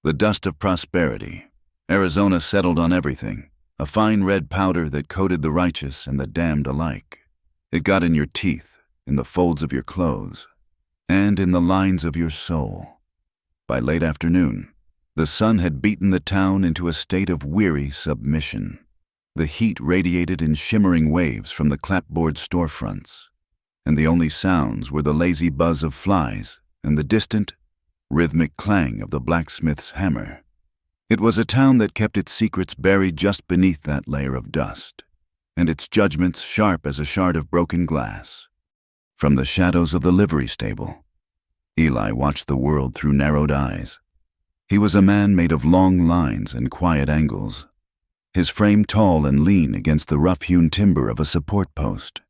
The dust of prosperity. Arizona settled on everything, a fine red powder that coated the righteous and the damned alike. It got in your teeth, in the folds of your clothes, and in the lines of your soul. By late afternoon, the sun had beaten the town into a state of weary submission. The heat radiated in shimmering waves from the clapboard storefronts, and the only sounds were the lazy buzz of flies and the distant, rhythmic clang of the blacksmith's hammer. It was a town that kept its secrets buried just beneath that layer of dust, and its judgments sharp as a shard of broken glass. From the shadows of the livery stable, Eli watched the world through narrowed eyes. He was a man made of long lines and quiet angles, his frame tall and lean against the rough-hewn timber of a support post.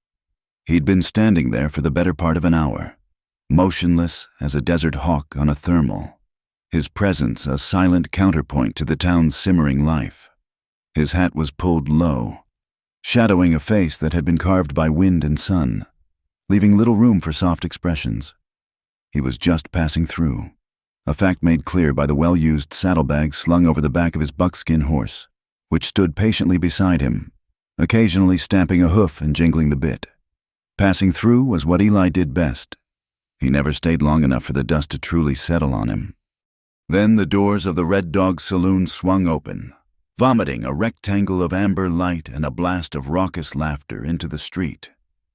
He'd been standing there for the better part of an hour, motionless as a desert hawk on a thermal, his presence a silent counterpoint to the town's simmering life. His hat was pulled low, shadowing a face that had been carved by wind and sun, leaving little room for soft expressions. He was just passing through, a fact made clear by the well-used saddlebag slung over the back of his buckskin horse, which stood patiently beside him, occasionally stamping a hoof and jingling the bit. Passing through was what Eli did best. He never stayed long enough for the dust to truly settle on him. Then the doors of the Red Dog Saloon swung open, vomiting a rectangle of amber light and a blast of raucous laughter into the street.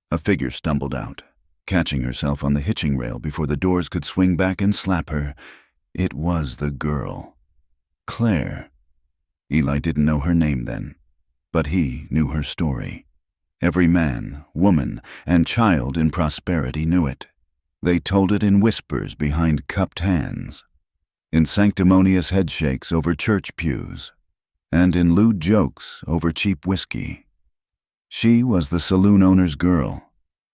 A figure stumbled out, catching herself on the hitching rail before the doors could swing back and slap her. It was the girl, Claire. Eli didn't know her name then, but he knew her story. Every man, woman, and child in prosperity knew it. They told it in whispers behind cupped hands, in sanctimonious headshakes over church pews, and in lewd jokes over cheap whiskey. She was the saloon owner's girl,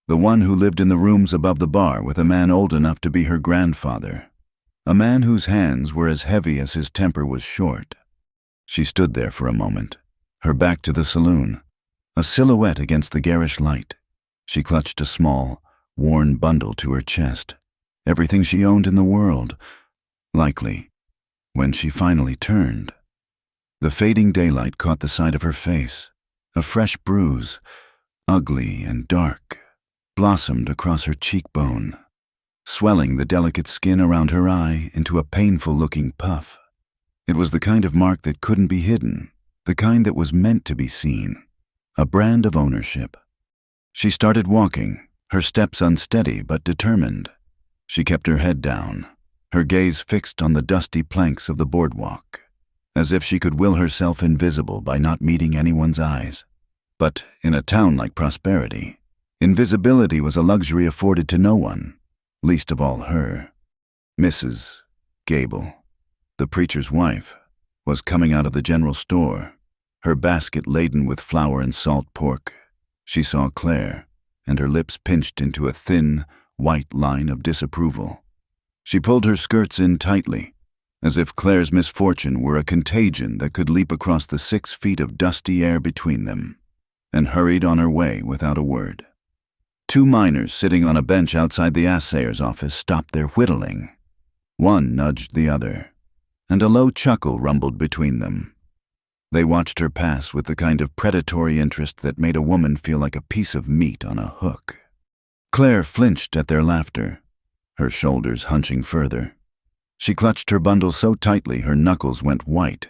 the one who lived in the rooms above the bar with a man old enough to be her grandfather, a man whose hands were as heavy as his temper was short. She stood there for a moment, her back to the saloon, a silhouette against the garish light. She clutched a small, worn bundle to her chest, everything she owned in the world. Likely, when she finally turned, the fading daylight caught the side of her face. A fresh bruise, ugly and dark, blossomed across her cheekbone, swelling the delicate skin around her eye into a painful-looking puff. It was the kind of mark that couldn't be hidden, the kind that was meant to be seen, a brand of ownership. She started walking, her steps unsteady but determined. She kept her head down, her gaze fixed on the dusty planks of the boardwalk, as if she could will herself invisible by not meeting anyone's eyes. But in a town like Prosperity, invisibility was a luxury afforded to no one, least of all her. Mrs. Gable, the preacher's wife, was coming out of the general store, her basket laden with flour and salt pork. She saw Claire, and her lips pinched into a thin, white line of disapproval. She pulled her skirts in tightly, as if Claire's misfortune were a contagion that could leap across the 6 feet of dusty air between them, and hurried on her way without a word. 2 miners sitting on a bench outside the assayer's office stopped their whittling. One nudged the other, and a low chuckle rumbled between them. They watched her pass with the kind of predatory interest that made a woman feel like a piece of meat on a hook. Claire flinched at their laughter, her shoulders hunching further. She clutched her bundle so tightly her knuckles went white.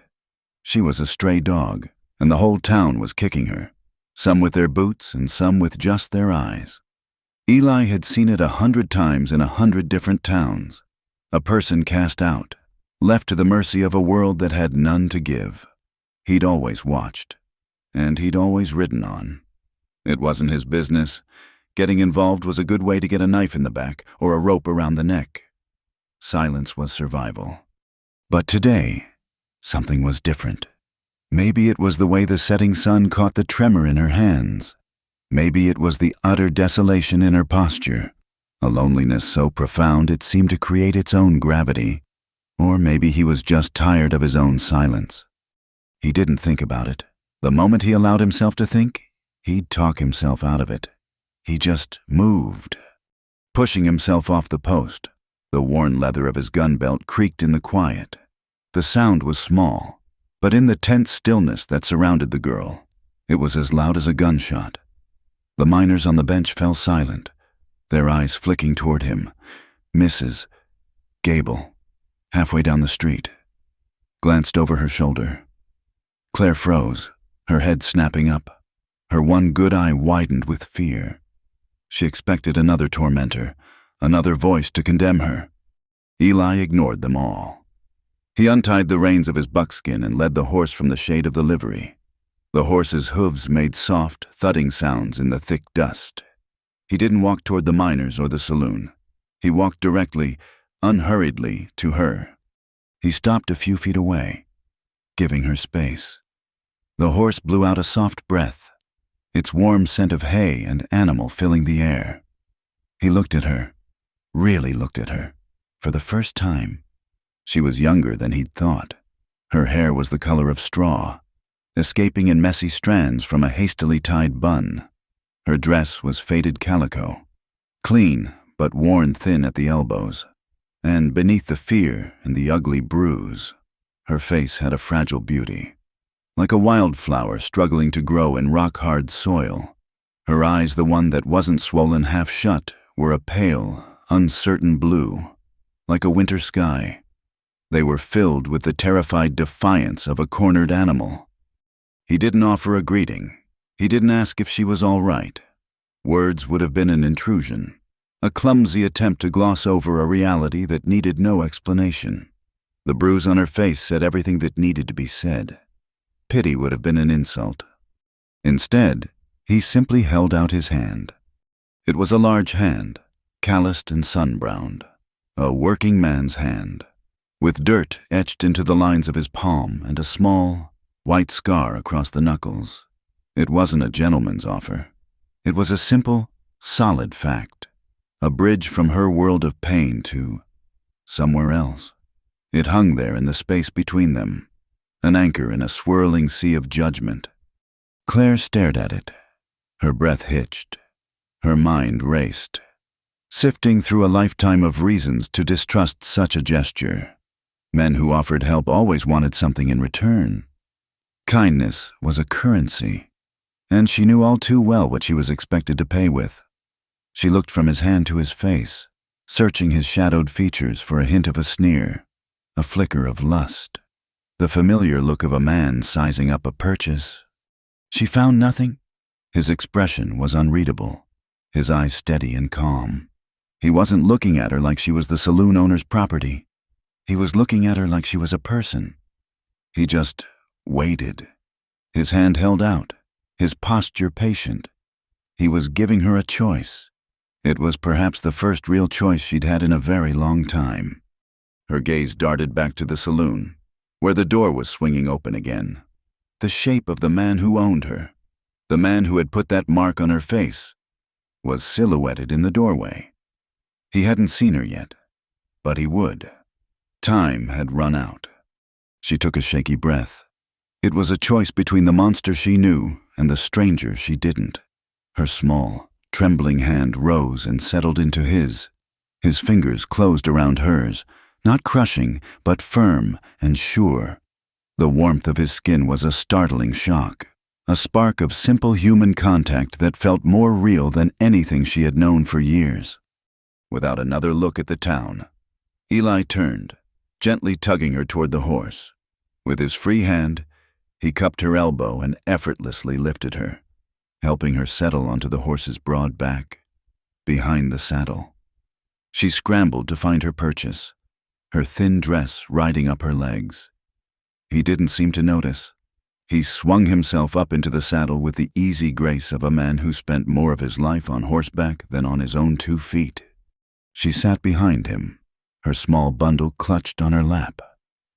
She was a stray dog, and the whole town was kicking her, some with their boots and some with just their eyes. Eli had seen it 100 times in 100 different towns. A person cast out, left to the mercy of a world that had none to give. He'd always watched, and he'd always ridden on. It wasn't his business. Getting involved was a good way to get a knife in the back or a rope around the neck. Silence was survival. But today, something was different. Maybe it was the way the setting sun caught the tremor in her hands. Maybe it was the utter desolation in her posture, a loneliness so profound it seemed to create its own gravity. Or maybe he was just tired of his own silence. He didn't think about it. The moment he allowed himself to think, he'd talk himself out of it. He just moved, pushing himself off the post. The worn leather of his gun belt creaked in the quiet. The sound was small, but in the tense stillness that surrounded the girl, it was as loud as a gunshot. The miners on the bench fell silent, their eyes flicking toward him. Mrs. Gable, halfway down the street, glanced over her shoulder. Claire froze, her head snapping up. Her one good eye widened with fear. She expected another tormentor, another voice to condemn her. Eli ignored them all. He untied the reins of his buckskin and led the horse from the shade of the livery. The horse's hooves made soft, thudding sounds in the thick dust. He didn't walk toward the miners or the saloon. He walked directly, unhurriedly, to her. He stopped a few feet away, giving her space. The horse blew out a soft breath, its warm scent of hay and animal filling the air. He looked at her, really looked at her, for the first time. She was younger than he'd thought. Her hair was the color of straw, escaping in messy strands from a hastily tied bun. Her dress was faded calico, clean but worn thin at the elbows, and beneath the fear and the ugly bruise, her face had a fragile beauty, like a wildflower struggling to grow in rock-hard soil. Her eyes, the one that wasn't swollen half shut, were a pale, uncertain blue, like a winter sky. They were filled with the terrified defiance of a cornered animal. He didn't offer a greeting. He didn't ask if she was all right. Words would have been an intrusion, a clumsy attempt to gloss over a reality that needed no explanation. The bruise on her face said everything that needed to be said. Pity would have been an insult. Instead, he simply held out his hand. It was a large hand, calloused and sun-browned, a working man's hand, with dirt etched into the lines of his palm and a small, white scar across the knuckles. It wasn't a gentleman's offer. It was a simple, solid fact, a bridge from her world of pain to somewhere else. It hung there in the space between them, an anchor in a swirling sea of judgment. Claire stared at it. Her breath hitched. Her mind raced, sifting through a lifetime of reasons to distrust such a gesture. Men who offered help always wanted something in return. Kindness was a currency, and she knew all too well what she was expected to pay with. She looked from his hand to his face, searching his shadowed features for a hint of a sneer, a flicker of lust, the familiar look of a man sizing up a purchase. She found nothing. His expression was unreadable, his eyes steady and calm. He wasn't looking at her like she was the saloon owner's property. He was looking at her like she was a person. He just waited, his hand held out, his posture patient. He was giving her a choice. It was perhaps the first real choice she'd had in a very long time. Her gaze darted back to the saloon, where the door was swinging open again. The shape of the man who owned her, the man who had put that mark on her face, was silhouetted in the doorway. He hadn't seen her yet, but he would. Time had run out. She took a shaky breath. It was a choice between the monster she knew and the stranger she didn't. Her small, trembling hand rose and settled into his. His fingers closed around hers, not crushing, but firm and sure. The warmth of his skin was a startling shock, a spark of simple human contact that felt more real than anything she had known for years. Without another look at the town, Eli turned, gently tugging her toward the horse. With his free hand, he cupped her elbow and effortlessly lifted her, helping her settle onto the horse's broad back, behind the saddle. She scrambled to find her purchase, her thin dress riding up her legs. He didn't seem to notice. He swung himself up into the saddle with the easy grace of a man who spent more of his life on horseback than on his own 2 feet. She sat behind him, her small bundle clutched on her lap,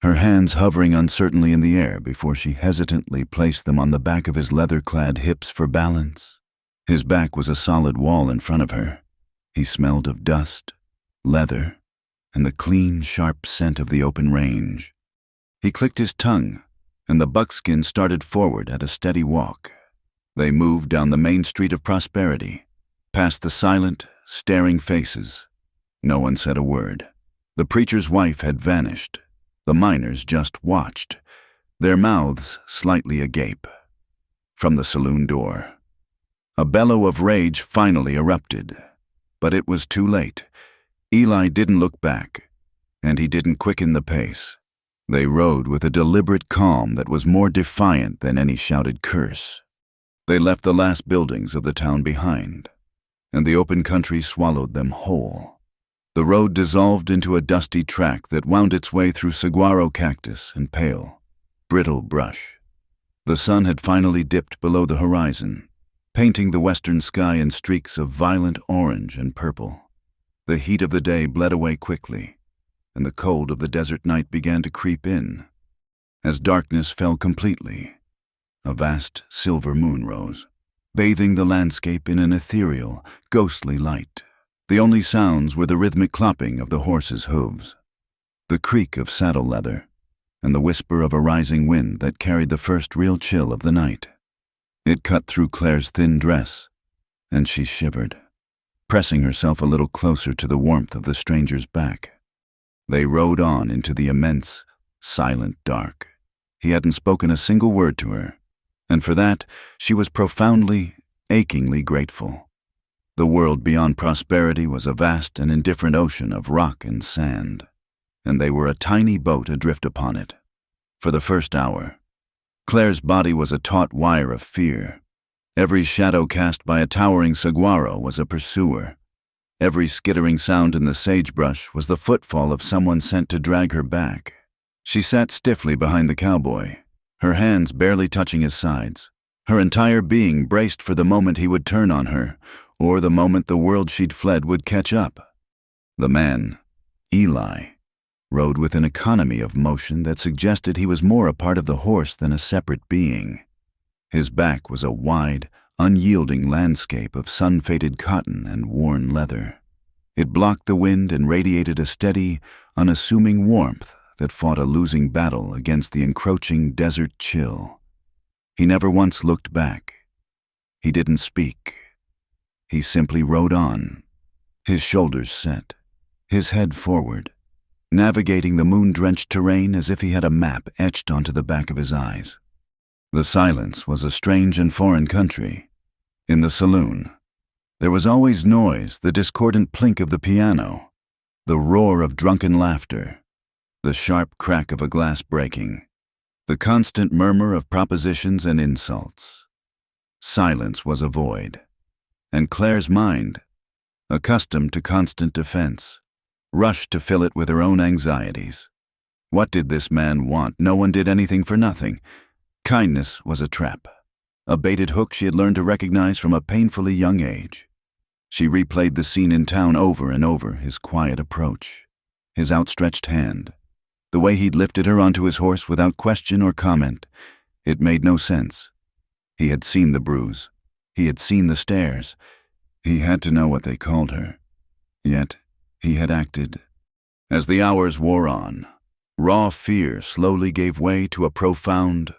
her hands hovering uncertainly in the air before she hesitantly placed them on the back of his leather-clad hips for balance. His back was a solid wall in front of her. He smelled of dust, leather, and the clean, sharp scent of the open range. He clicked his tongue, and the buckskin started forward at a steady walk. They moved down the main street of Prosperity, past the silent, staring faces. No one said a word. The preacher's wife had vanished. The miners just watched, their mouths slightly agape. From the saloon door, a bellow of rage finally erupted. But it was too late. Eli didn't look back, and he didn't quicken the pace. They rode with a deliberate calm that was more defiant than any shouted curse. They left the last buildings of the town behind, and the open country swallowed them whole. The road dissolved into a dusty track that wound its way through saguaro cactus and pale, brittle brush. The sun had finally dipped below the horizon, painting the western sky in streaks of violent orange and purple. The heat of the day bled away quickly, and the cold of the desert night began to creep in. As darkness fell completely, a vast silver moon rose, bathing the landscape in an ethereal, ghostly light. The only sounds were the rhythmic clopping of the horses' hooves, the creak of saddle leather, and the whisper of a rising wind that carried the first real chill of the night. It cut through Claire's thin dress, and she shivered, pressing herself a little closer to the warmth of the stranger's back. They rode on into the immense, silent dark. He hadn't spoken a single word to her, and for that she was profoundly, achingly grateful. The world beyond prosperity was a vast and indifferent ocean of rock and sand, and they were a tiny boat adrift upon it. For the first hour, Claire's body was a taut wire of fear. Every shadow cast by a towering saguaro was a pursuer. Every skittering sound in the sagebrush was the footfall of someone sent to drag her back. She sat stiffly behind the cowboy, her hands barely touching his sides, her entire being braced for the moment he would turn on her, or the moment the world she'd fled would catch up. The man, Eli, rode with an economy of motion that suggested he was more a part of the horse than a separate being. His back was a wide, unyielding landscape of sun-faded cotton and worn leather. It blocked the wind and radiated a steady, unassuming warmth that fought a losing battle against the encroaching desert chill. He never once looked back. He didn't speak. He simply rode on, his shoulders set, his head forward, navigating the moon-drenched terrain as if he had a map etched onto the back of his eyes. The silence was a strange and foreign country. In the saloon, there was always noise, the discordant plink of the piano, the roar of drunken laughter, the sharp crack of a glass breaking, the constant murmur of propositions and insults. Silence was a void, and Claire's mind, accustomed to constant defense, rushed to fill it with her own anxieties. What did this man want? No one did anything for nothing. Kindness was a trap, a baited hook she had learned to recognize from a painfully young age. She replayed the scene in town over and over, his quiet approach, his outstretched hand, the way he'd lifted her onto his horse without question or comment. It made no sense. He had seen the bruise. He had seen the stares. He had to know what they called her. Yet, he had acted. As the hours wore on, raw fear slowly gave way to a profound,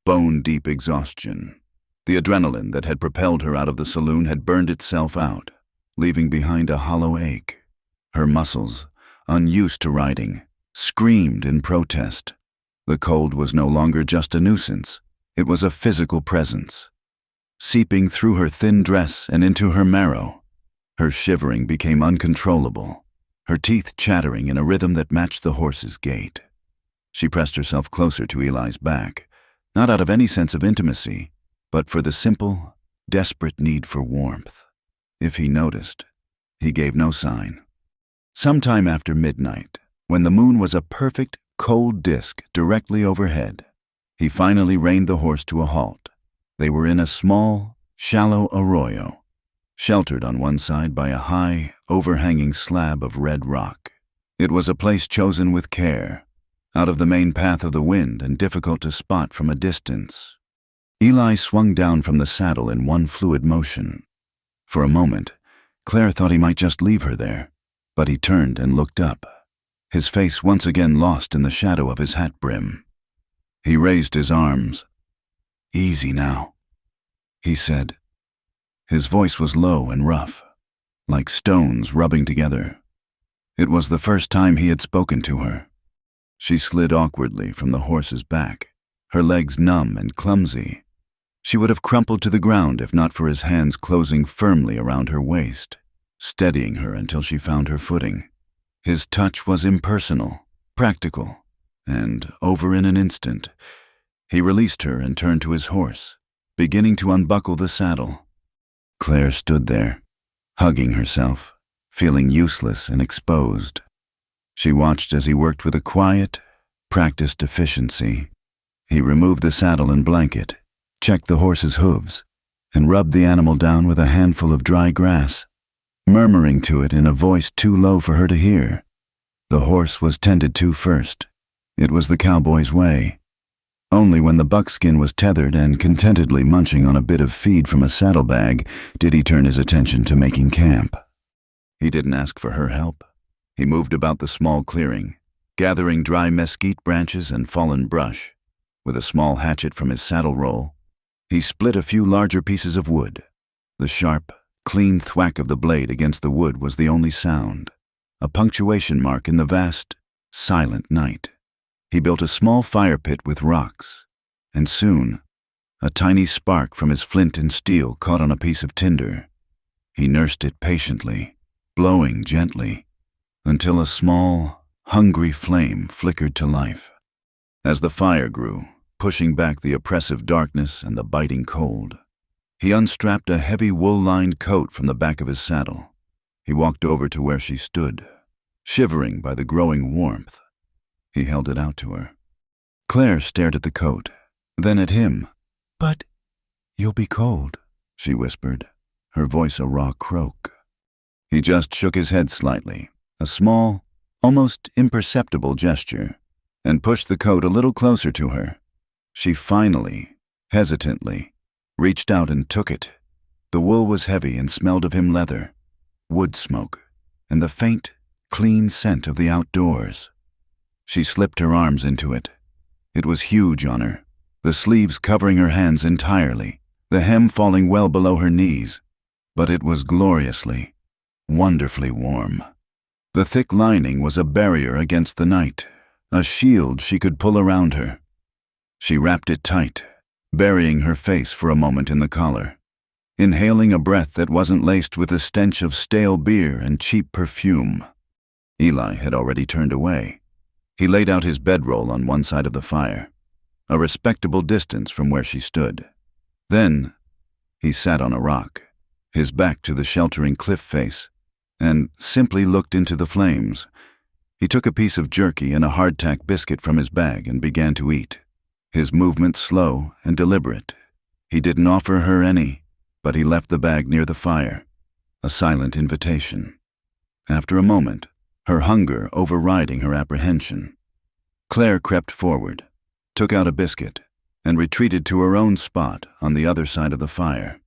bone-deep exhaustion. The adrenaline that had propelled her out of the saloon had burned itself out, leaving behind a hollow ache. Her muscles, unused to riding, screamed in protest. The cold was no longer just a nuisance. It was a physical presence. Seeping through her thin dress and into her marrow, her shivering became uncontrollable, her teeth chattering in a rhythm that matched the horse's gait. She pressed herself closer to Eli's back, not out of any sense of intimacy, but for the simple, desperate need for warmth. If he noticed, he gave no sign. Sometime after midnight, when the moon was a perfect, cold disk directly overhead, he finally reined the horse to a halt. They were in a small, shallow arroyo, sheltered on one side by a high, overhanging slab of red rock. It was a place chosen with care, out of the main path of the wind and difficult to spot from a distance. Eli swung down from the saddle in one fluid motion. For a moment, Claire thought he might just leave her there, but he turned and looked up, his face once again lost in the shadow of his hat brim. He raised his arms. "Easy now," he said. His voice was low and rough, like stones rubbing together. It was the first time he had spoken to her. She slid awkwardly from the horse's back, her legs numb and clumsy. She would have crumpled to the ground if not for his hands closing firmly around her waist, steadying her until she found her footing. His touch was impersonal, practical, and over in an instant, he released her and turned to his horse, beginning to unbuckle the saddle. Claire stood there, hugging herself, feeling useless and exposed. She watched as he worked with a quiet, practiced efficiency. He removed the saddle and blanket, checked the horse's hooves, and rubbed the animal down with a handful of dry grass, murmuring to it in a voice too low for her to hear. The horse was tended to first. It was the cowboy's way. Only when the buckskin was tethered and contentedly munching on a bit of feed from a saddlebag did he turn his attention to making camp. He didn't ask for her help. He moved about the small clearing, gathering dry mesquite branches and fallen brush. With a small hatchet from his saddle roll, he split a few larger pieces of wood. The sharp, clean thwack of the blade against the wood was the only sound, a punctuation mark in the vast, silent night. He built a small fire pit with rocks, and soon, a tiny spark from his flint and steel caught on a piece of tinder. He nursed it patiently, blowing gently, until a small, hungry flame flickered to life. As the fire grew, pushing back the oppressive darkness and the biting cold, he unstrapped a heavy wool-lined coat from the back of his saddle. He walked over to where she stood, shivering by the growing warmth. He held it out to her. Claire stared at the coat, then at him. "But you'll be cold," she whispered, her voice a raw croak. He just shook his head slightly, a small, almost imperceptible gesture, and pushed the coat a little closer to her. She finally, hesitantly, reached out and took it. The wool was heavy and smelled of him leather, wood smoke, and the faint, clean scent of the outdoors. She slipped her arms into it. It was huge on her, the sleeves covering her hands entirely, the hem falling well below her knees. But it was gloriously, wonderfully warm. The thick lining was a barrier against the night, a shield she could pull around her. She wrapped it tight, burying her face for a moment in the collar, inhaling a breath that wasn't laced with the stench of stale beer and cheap perfume. Eli had already turned away. He laid out his bedroll on one side of the fire, a respectable distance from where she stood. Then, he sat on a rock, his back to the sheltering cliff face, and simply looked into the flames. He took a piece of jerky and a hardtack biscuit from his bag and began to eat, his movements slow and deliberate. He didn't offer her any, but he left the bag near the fire, a silent invitation. After a moment, her hunger overriding her apprehension, Claire crept forward, took out a biscuit, and retreated to her own spot on the other side of the fire,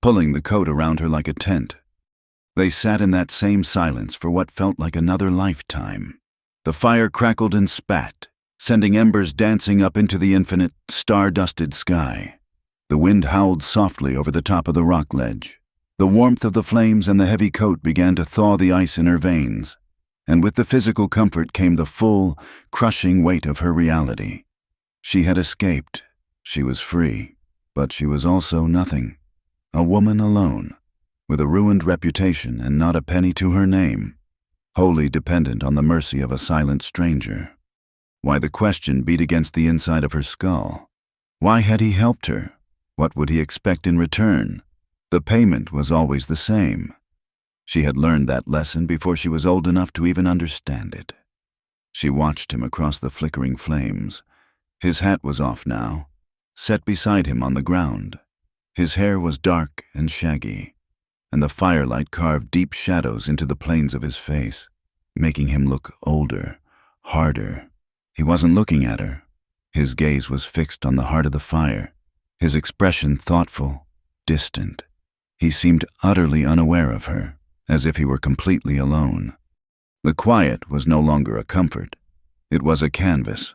pulling the coat around her like a tent. They sat in that same silence for what felt like another lifetime. The fire crackled and spat, sending embers dancing up into the infinite, star-dusted sky. The wind howled softly over the top of the rock ledge. The warmth of the flames and the heavy coat began to thaw the ice in her veins, and with the physical comfort came the full, crushing weight of her reality. She had escaped. She was free, but she was also nothing. A woman alone, with a ruined reputation and not a penny to her name, wholly dependent on the mercy of a silent stranger. Why, the question beat against the inside of her skull. Why had he helped her? What would he expect in return? The payment was always the same. She had learned that lesson before she was old enough to even understand it. She watched him across the flickering flames. His hat was off now, set beside him on the ground. His hair was dark and shaggy, and the firelight carved deep shadows into the planes of his face, making him look older, harder. He wasn't looking at her. His gaze was fixed on the heart of the fire, his expression thoughtful, distant. He seemed utterly unaware of her, as if he were completely alone. The quiet was no longer a comfort. It was a canvas,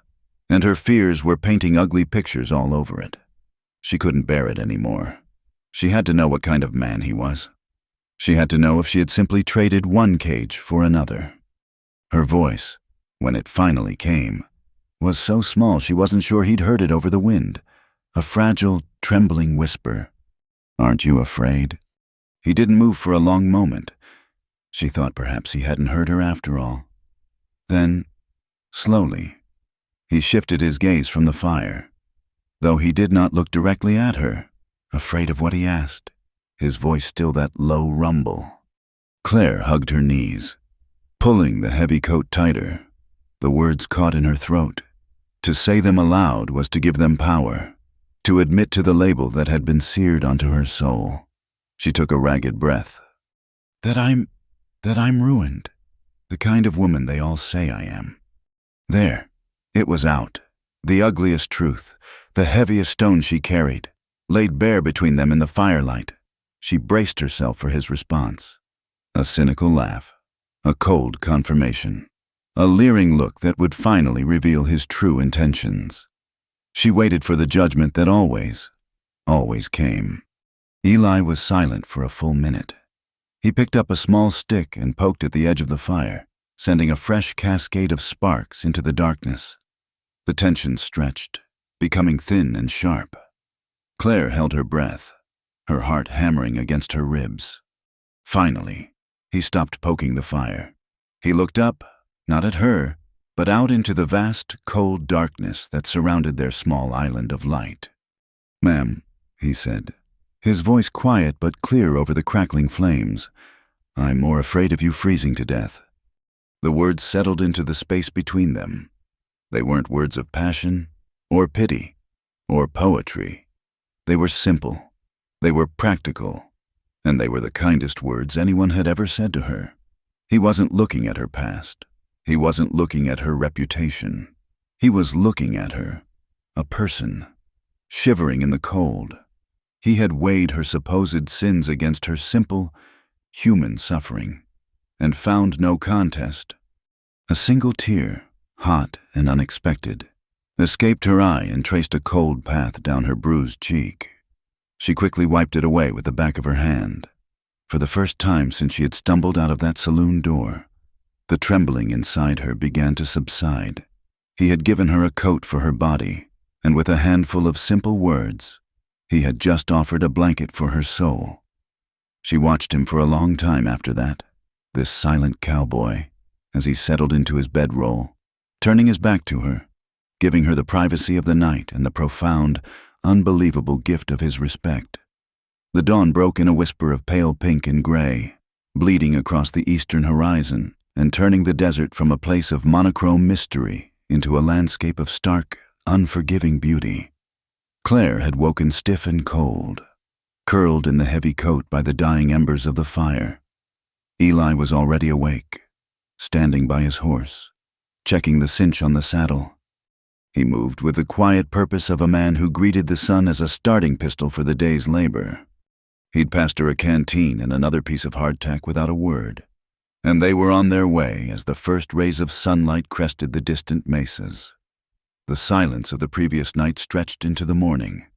and her fears were painting ugly pictures all over it. She couldn't bear it anymore. She had to know what kind of man he was. She had to know if she had simply traded one cage for another. Her voice, when it finally came, was so small she wasn't sure he'd heard it over the wind. A fragile, trembling whisper. "Aren't you afraid?" He didn't move for a long moment. She thought perhaps he hadn't heard her after all. Then, slowly, he shifted his gaze from the fire, though he did not look directly at her, afraid of what he asked, his voice still that low rumble. Claire hugged her knees, pulling the heavy coat tighter. The words caught in her throat. To say them aloud was to give them power, to admit to the label that had been seared onto her soul. She took a ragged breath. That I'm ruined. The kind of woman they all say I am. There, it was out. The ugliest truth, the heaviest stone she carried, laid bare between them in the firelight. She braced herself for his response. A cynical laugh, a cold confirmation, a leering look that would finally reveal his true intentions. She waited for the judgment that always came. Eli was silent for a full minute. He picked up a small stick and poked at the edge of the fire, sending a fresh cascade of sparks into the darkness. The tension stretched, becoming thin and sharp. Claire held her breath, her heart hammering against her ribs. Finally, he stopped poking the fire. He looked up, not at her, but out into the vast, cold darkness that surrounded their small island of light. "Ma'am," he said, his voice quiet but clear over the crackling flames, "I'm more afraid of you freezing to death." The words settled into the space between them. They weren't words of passion, or pity, or poetry. They were simple, they were practical, and they were the kindest words anyone had ever said to her. He wasn't looking at her past. He wasn't looking at her reputation. He was looking at her, a person, shivering in the cold. He had weighed her supposed sins against her simple, human suffering, and found no contest. A single tear, hot and unexpected, escaped her eye and traced a cold path down her bruised cheek. She quickly wiped it away with the back of her hand. For the first time since she had stumbled out of that saloon door, the trembling inside her began to subside. He had given her a coat for her body, and with a handful of simple words, he had just offered a blanket for her soul. She watched him for a long time after that, this silent cowboy, as he settled into his bedroll, turning his back to her, giving her the privacy of the night and the profound, unbelievable gift of his respect. The dawn broke in a whisper of pale pink and gray, bleeding across the eastern horizon and turning the desert from a place of monochrome mystery into a landscape of stark, unforgiving beauty. Claire had woken stiff and cold, curled in the heavy coat by the dying embers of the fire. Eli was already awake, standing by his horse, checking the cinch on the saddle. He moved with the quiet purpose of a man who greeted the sun as a starting pistol for the day's labor. He'd passed her a canteen and another piece of hardtack without a word, and they were on their way as the first rays of sunlight crested the distant mesas. The silence of the previous night stretched into the morning,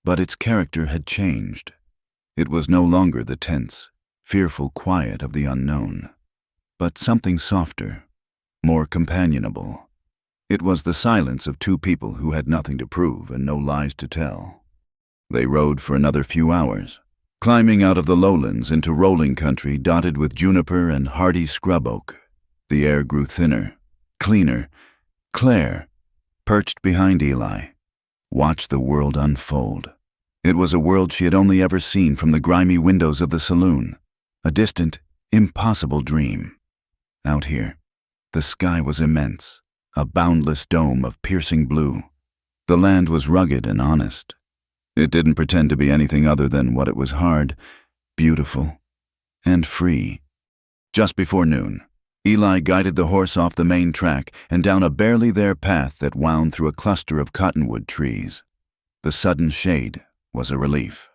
but its character had changed. It was no longer the tense, fearful quiet of the unknown, but something softer, more companionable. It was the silence of two people who had nothing to prove and no lies to tell. They rode for another few hours, climbing out of the lowlands into rolling country dotted with juniper and hardy scrub oak. The air grew thinner, cleaner. Claire, perched behind Eli, watched the world unfold. It was a world she had only ever seen from the grimy windows of the saloon, a distant, impossible dream. Out here, the sky was immense, a boundless dome of piercing blue. The land was rugged and honest. It didn't pretend to be anything other than what it was: hard, beautiful, and free. Just before noon, Eli guided the horse off the main track and down a barely there path that wound through a cluster of cottonwood trees. The sudden shade was a relief.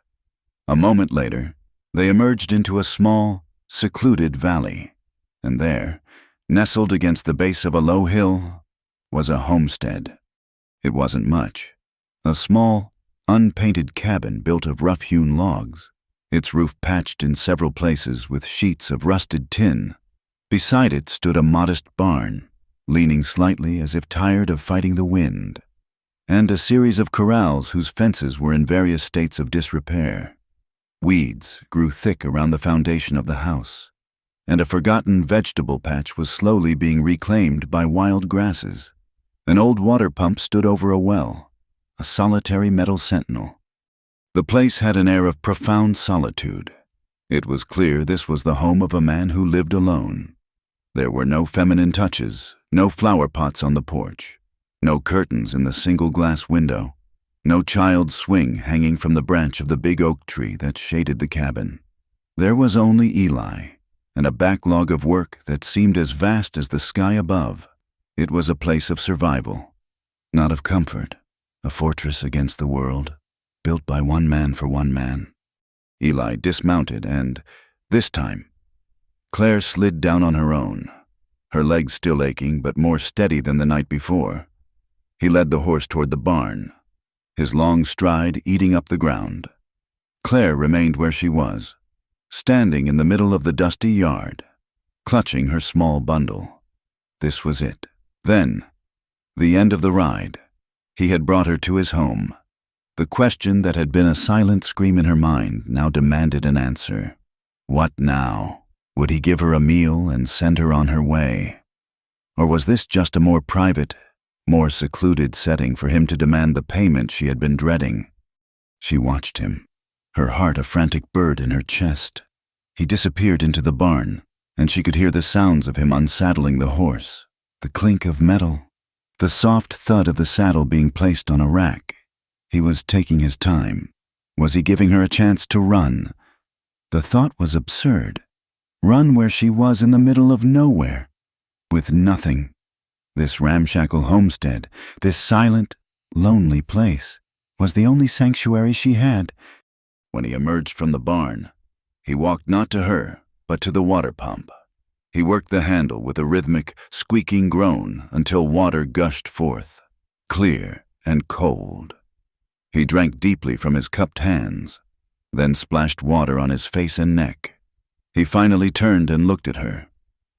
A moment later, they emerged into a small, secluded valley, and there, nestled against the base of a low hill, was a homestead. It wasn't much. A small, unpainted cabin built of rough-hewn logs, its roof patched in several places with sheets of rusted tin. Beside it stood a modest barn, leaning slightly as if tired of fighting the wind, and a series of corrals whose fences were in various states of disrepair. Weeds grew thick around the foundation of the house, and a forgotten vegetable patch was slowly being reclaimed by wild grasses. An old water pump stood over a well, a solitary metal sentinel. The place had an air of profound solitude. It was clear this was the home of a man who lived alone. There were no feminine touches, no flower pots on the porch, no curtains in the single glass window, no child's swing hanging from the branch of the big oak tree that shaded the cabin. There was only Eli, and a backlog of work that seemed as vast as the sky above. It was a place of survival, not of comfort, a fortress against the world, built by one man for one man. Eli dismounted and, this time, Claire slid down on her own, her legs still aching but more steady than the night before. He led the horse toward the barn, his long stride eating up the ground. Claire remained where she was, standing in the middle of the dusty yard, clutching her small bundle. This was it. Then, the end of the ride. He had brought her to his home. The question that had been a silent scream in her mind now demanded an answer. What now? Would he give her a meal and send her on her way? Or was this just a more private, more secluded setting for him to demand the payment she had been dreading? She watched him, her heart a frantic bird in her chest. He disappeared into the barn, and she could hear the sounds of him unsaddling the horse, the clink of metal, the soft thud of the saddle being placed on a rack. He was taking his time. Was he giving her a chance to run? The thought was absurd. Run where she was in the middle of nowhere, with nothing. This ramshackle homestead, this silent, lonely place, was the only sanctuary she had. When he emerged from the barn, he walked not to her, but to the water pump. He worked the handle with a rhythmic, squeaking groan until water gushed forth, clear and cold. He drank deeply from his cupped hands, then splashed water on his face and neck. He finally turned and looked at her,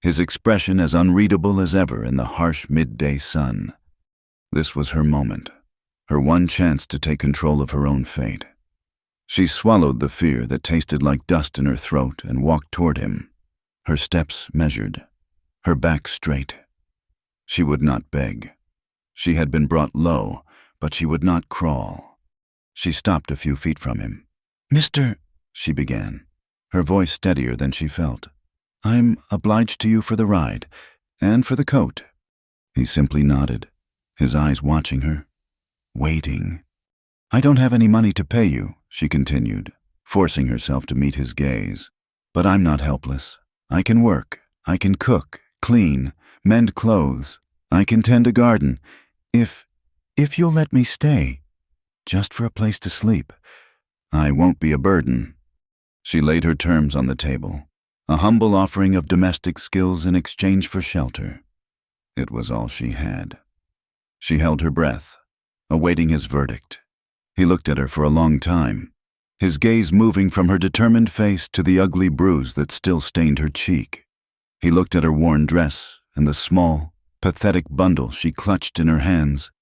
his expression as unreadable as ever in the harsh midday sun. This was her moment, her one chance to take control of her own fate. She swallowed the fear that tasted like dust in her throat and walked toward him, her steps measured, her back straight. She would not beg. She had been brought low, but she would not crawl. She stopped a few feet from him. "Mr. she began, her voice steadier than she felt. "I'm obliged to you for the ride, and for the coat." He simply nodded, his eyes watching her, waiting. "I don't have any money to pay you," she continued, forcing herself to meet his gaze. "But I'm not helpless. I can work. I can cook, clean, mend clothes. I can tend a garden. If you'll let me stay, just for a place to sleep, I won't be a burden." She laid her terms on the table, a humble offering of domestic skills in exchange for shelter. It was all she had. She held her breath, awaiting his verdict. He looked at her for a long time, his gaze moving from her determined face to the ugly bruise that still stained her cheek. He looked at her worn dress and the small, pathetic bundle she clutched in her hands.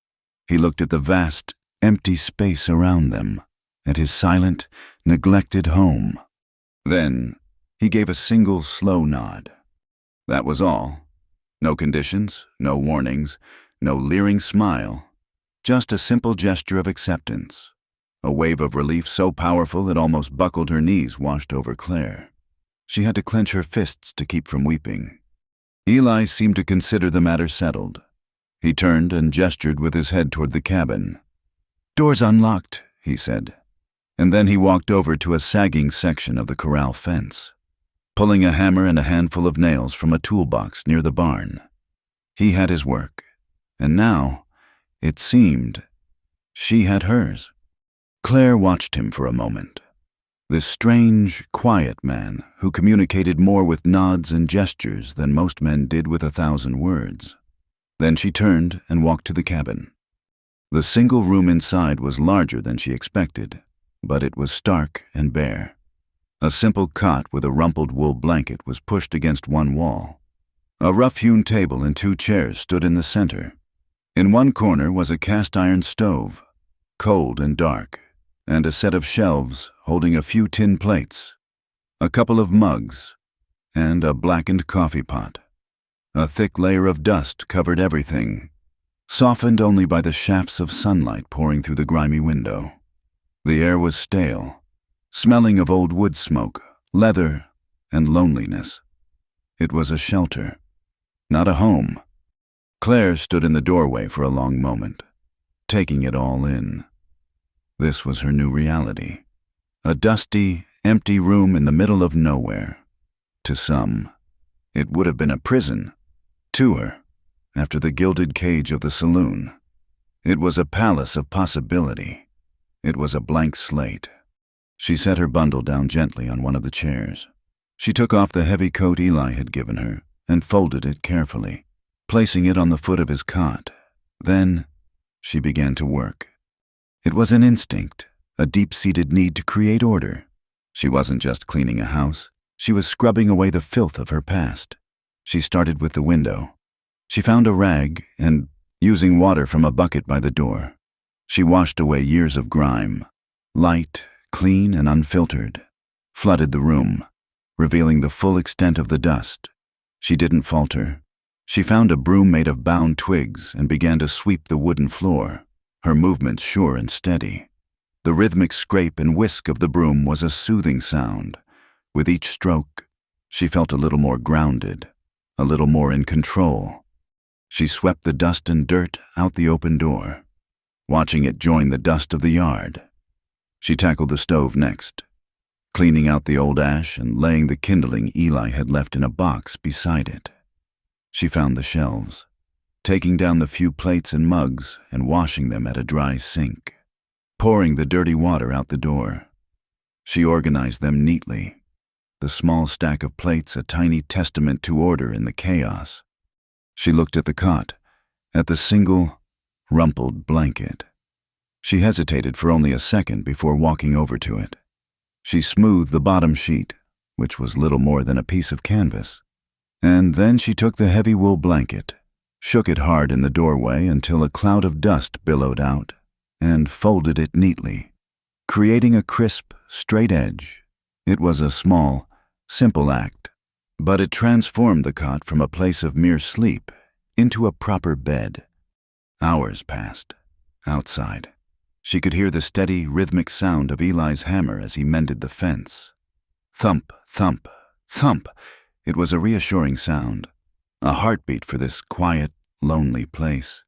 He looked at the vast, empty space around them, at his silent, neglected home. Then he gave a single slow nod. That was all. No conditions, no warnings, no leering smile. Just a simple gesture of acceptance. A wave of relief so powerful it almost buckled her knees washed over Claire. She had to clench her fists to keep from weeping. Eli seemed to consider the matter settled. He turned and gestured with his head toward the cabin. "Door's unlocked," he said, and then he walked over to a sagging section of the corral fence, pulling a hammer and a handful of nails from a toolbox near the barn. He had his work, and now, it seemed, she had hers. Claire watched him for a moment. This strange, quiet man who communicated more with nods and gestures than most men did with 1,000 words. Then she turned and walked to the cabin. The single room inside was larger than she expected, but it was stark and bare. A simple cot with a rumpled wool blanket was pushed against one wall. A rough-hewn table and 2 chairs stood in the center. In one corner was a cast-iron stove, cold and dark, and a set of shelves holding a few tin plates, a couple of mugs, and a blackened coffee pot. A thick layer of dust covered everything, softened only by the shafts of sunlight pouring through the grimy window. The air was stale, smelling of old wood smoke, leather, and loneliness. It was a shelter, not a home. Claire stood in the doorway for a long moment, taking it all in. This was her new reality. A dusty, empty room in the middle of nowhere. To some, it would have been a prison. To her, after the gilded cage of the saloon, it was a palace of possibility. It was a blank slate. She set her bundle down gently on one of the chairs. She took off the heavy coat Eli had given her and folded it carefully, placing it on the foot of his cot. Then she began to work. It was an instinct, a deep-seated need to create order. She wasn't just cleaning a house. She was scrubbing away the filth of her past. She started with the window. She found a rag and, using water from a bucket by the door, she washed away years of grime. Light, clean and unfiltered, flooded the room, revealing the full extent of the dust. She didn't falter. She found a broom made of bound twigs and began to sweep the wooden floor, her movements sure and steady. The rhythmic scrape and whisk of the broom was a soothing sound. With each stroke, she felt a little more grounded, a little more in control. She swept the dust and dirt out the open door, watching it join the dust of the yard. She tackled the stove next, cleaning out the old ash and laying the kindling Eli had left in a box beside it. She found the shelves, taking down the few plates and mugs and washing them at a dry sink, pouring the dirty water out the door. She organized them neatly, the small stack of plates a tiny testament to order in the chaos. She looked at the cot, at the single, rumpled blanket. She hesitated for only a second before walking over to it. She smoothed the bottom sheet, which was little more than a piece of canvas, and then she took the heavy wool blanket, shook it hard in the doorway until a cloud of dust billowed out, and folded it neatly, creating a crisp, straight edge. It was a small, simple act, but it transformed the cot from a place of mere sleep into a proper bed. Hours passed. Outside, she could hear the steady, rhythmic sound of Eli's hammer as he mended the fence. Thump, thump, thump. It was a reassuring sound, a heartbeat for this quiet, lonely place.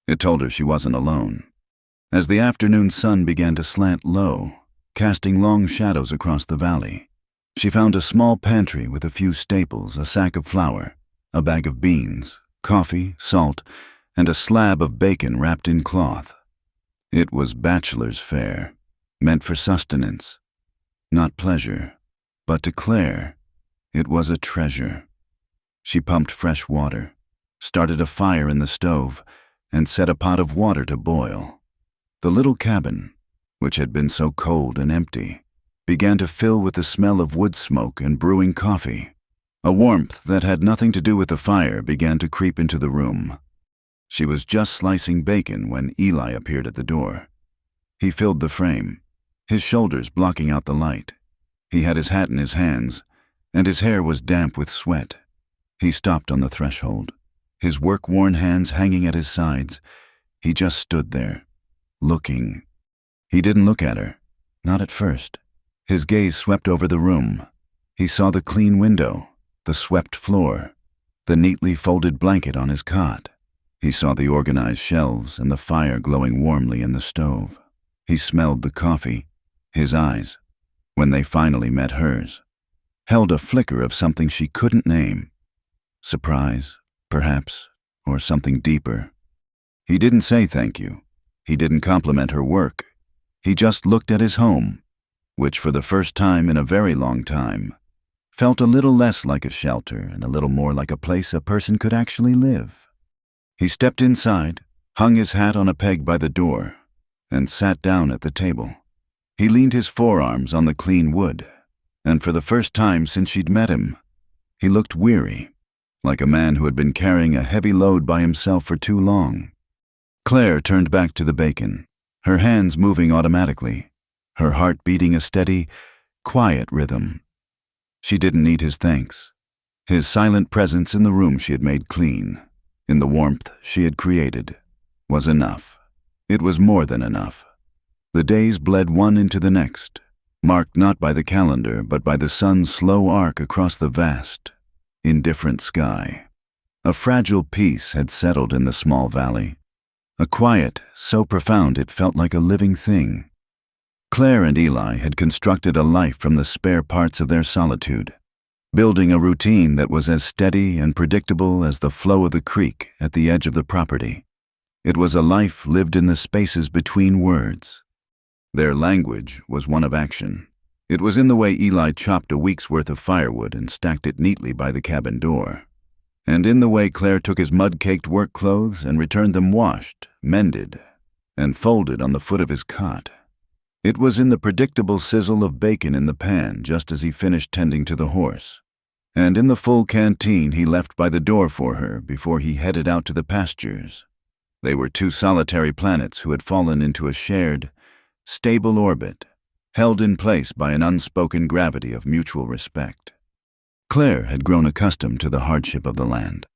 It told her she wasn't alone. As the afternoon sun began to slant low, casting long shadows across the valley, she found a small pantry with a few staples, a sack of flour, a bag of beans, coffee, salt, and a slab of bacon wrapped in cloth. It was bachelor's fare, meant for sustenance, not pleasure, but to Claire, it was a treasure. She pumped fresh water, started a fire in the stove, and set a pot of water to boil. The little cabin, which had been so cold and empty, began to fill with the smell of wood smoke and brewing coffee. A warmth that had nothing to do with the fire began to creep into the room. She was just slicing bacon when Eli appeared at the door. He filled the frame, his shoulders blocking out the light. He had his hat in his hands, and his hair was damp with sweat. He stopped on the threshold, his work-worn hands hanging at his sides. He just stood there, looking. He didn't look at her, not at first. His gaze swept over the room. He saw the clean window, the swept floor, the neatly folded blanket on his cot. He saw the organized shelves and the fire glowing warmly in the stove. He smelled the coffee. His eyes, when they finally met hers, held a flicker of something she couldn't name. Surprise, perhaps, or something deeper. He didn't say thank you. He didn't compliment her work. He just looked at his home, which for the first time in a very long time, felt a little less like a shelter and a little more like a place a person could actually live. He stepped inside, hung his hat on a peg by the door, and sat down at the table. He leaned his forearms on the clean wood, and for the first time since she'd met him, he looked weary, like a man who had been carrying a heavy load by himself for too long. Claire turned back to the bacon, her hands moving automatically, her heart beating a steady, quiet rhythm. She didn't need his thanks. His silent presence in the room she had made clean, in the warmth she had created, was enough. It was more than enough. The days bled one into the next, marked not by the calendar but by the sun's slow arc across the vast, indifferent sky. A fragile peace had settled in the small valley, a quiet so profound it felt like a living thing. Claire and Eli had constructed a life from the spare parts of their solitude, building a routine that was as steady and predictable as the flow of the creek at the edge of the property. It was a life lived in the spaces between words. Their language was one of action. It was in the way Eli chopped a week's worth of firewood and stacked it neatly by the cabin door, and in the way Claire took his mud-caked work clothes and returned them washed, mended, and folded on the foot of his cot. It was in the predictable sizzle of bacon in the pan just as he finished tending to the horse, and in the full canteen he left by the door for her before he headed out to the pastures. They were two solitary planets who had fallen into a shared, stable orbit, held in place by an unspoken gravity of mutual respect. Claire had grown accustomed to the hardship of the land.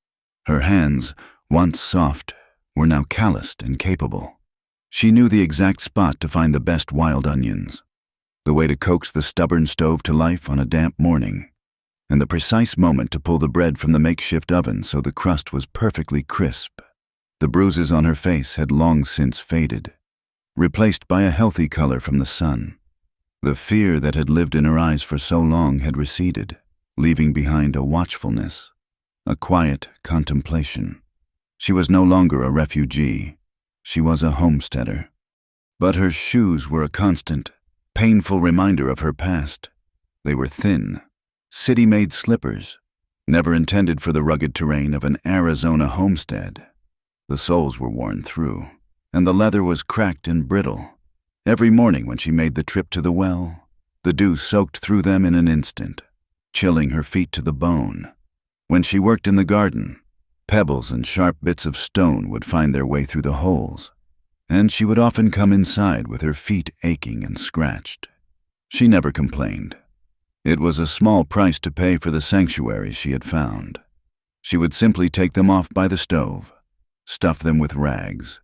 Her hands, once soft, were now calloused and capable. She knew the exact spot to find the best wild onions, the way to coax the stubborn stove to life on a damp morning, and the precise moment to pull the bread from the makeshift oven so the crust was perfectly crisp. The bruises on her face had long since faded, replaced by a healthy color from the sun. The fear that had lived in her eyes for so long had receded, leaving behind a watchfulness, a quiet contemplation. She was no longer a refugee. She was a homesteader. But her shoes were a constant, painful reminder of her past. They were thin, city-made slippers, never intended for the rugged terrain of an Arizona homestead. The soles were worn through, and the leather was cracked and brittle. Every morning when she made the trip to the well, the dew soaked through them in an instant, chilling her feet to the bone. When she worked in the garden, pebbles and sharp bits of stone would find their way through the holes, and she would often come inside with her feet aching and scratched. She never complained. It was a small price to pay for the sanctuary she had found. She would simply take them off by the stove, stuff them with rags,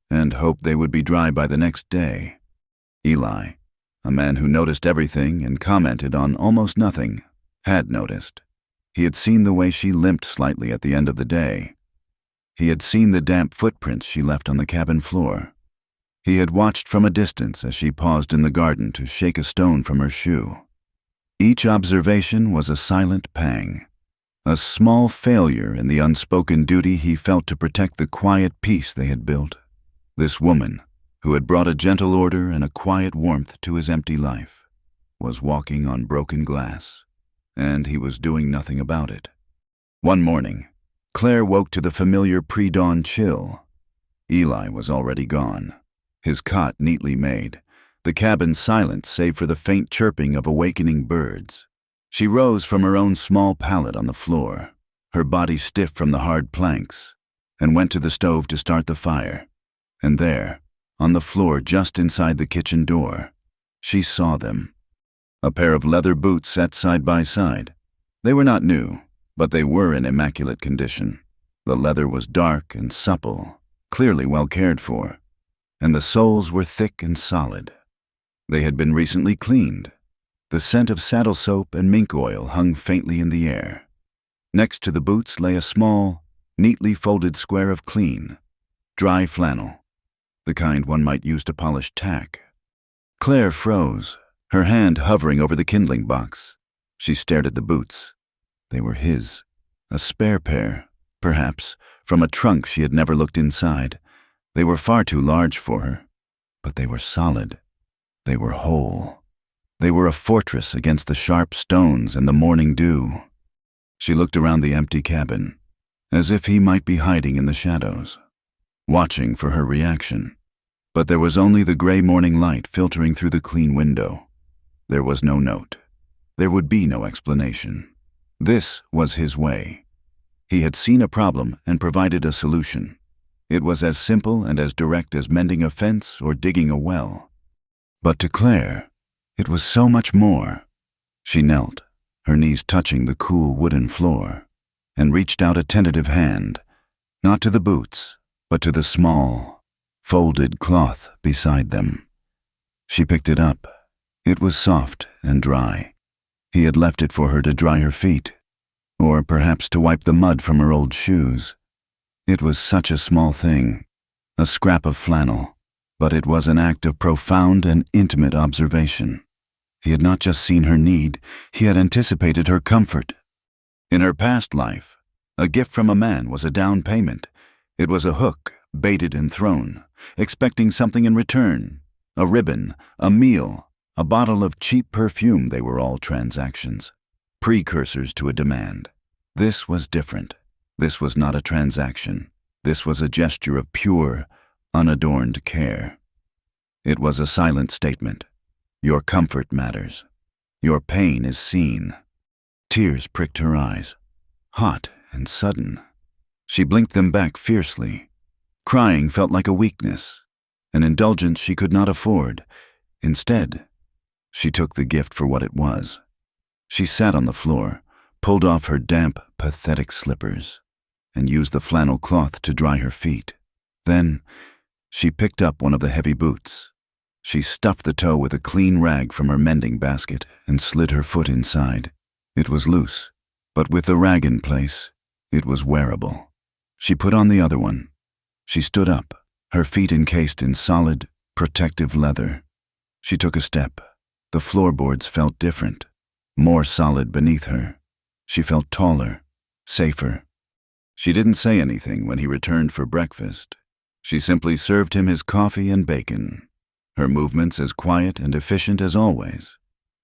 and hope they would be dry by the next day. Eli, a man who noticed everything and commented on almost nothing, had noticed. He had seen the way she limped slightly at the end of the day. He had seen the damp footprints she left on the cabin floor. He had watched from a distance as she paused in the garden to shake a stone from her shoe. Each observation was a silent pang, a small failure in the unspoken duty he felt to protect the quiet peace they had built. This woman, who had brought a gentle order and a quiet warmth to his empty life, was walking on broken glass, and he was doing nothing about it. One morning, Claire woke to the familiar pre-dawn chill. Eli was already gone, his cot neatly made, the cabin silent save for the faint chirping of awakening birds. She rose from her own small pallet on the floor, her body stiff from the hard planks, and went to the stove to start the fire. And there, on the floor just inside the kitchen door, she saw them. A pair of leather boots set side by side. They were not new, but they were in immaculate condition. The leather was dark and supple, clearly well cared for, and the soles were thick and solid. They had been recently cleaned. The scent of saddle soap and mink oil hung faintly in the air. Next to the boots lay a small, neatly folded square of clean, dry flannel, the kind one might use to polish tack. Claire froze, her hand hovering over the kindling box. She stared at the boots. They were his, a spare pair, perhaps, from a trunk she had never looked inside. They were far too large for her, but they were solid. They were whole. They were a fortress against the sharp stones and the morning dew. She looked around the empty cabin, as if he might be hiding in the shadows, watching for her reaction. But there was only the gray morning light filtering through the clean window. There was no note. There would be no explanation. This was his way. He had seen a problem and provided a solution. It was as simple and as direct as mending a fence or digging a well. But to Claire, it was so much more. She knelt, her knees touching the cool wooden floor, and reached out a tentative hand, not to the boots, but to the small, folded cloth beside them. She picked it up. It was soft and dry. He had left it for her to dry her feet, or perhaps to wipe the mud from her old shoes. It was such a small thing, a scrap of flannel, but it was an act of profound and intimate observation. He had not just seen her need, he had anticipated her comfort. In her past life, a gift from a man was a down payment. It was a hook, baited and thrown, expecting something in return. A ribbon, a meal, a bottle of cheap perfume, they were all transactions, precursors to a demand. This was different. This was not a transaction. This was a gesture of pure, unadorned care. It was a silent statement. Your comfort matters. Your pain is seen. Tears pricked her eyes, hot and sudden. She blinked them back fiercely. Crying felt like a weakness, an indulgence she could not afford. Instead, she took the gift for what it was. She sat on the floor, pulled off her damp, pathetic slippers, and used the flannel cloth to dry her feet. Then, she picked up one of the heavy boots. She stuffed the toe with a clean rag from her mending basket and slid her foot inside. It was loose, but with the rag in place, it was wearable. She put on the other one. She stood up, her feet encased in solid, protective leather. She took a step. The floorboards felt different, more solid beneath her. She felt taller, safer. She didn't say anything when he returned for breakfast. She simply served him his coffee and bacon, her movements as quiet and efficient as always.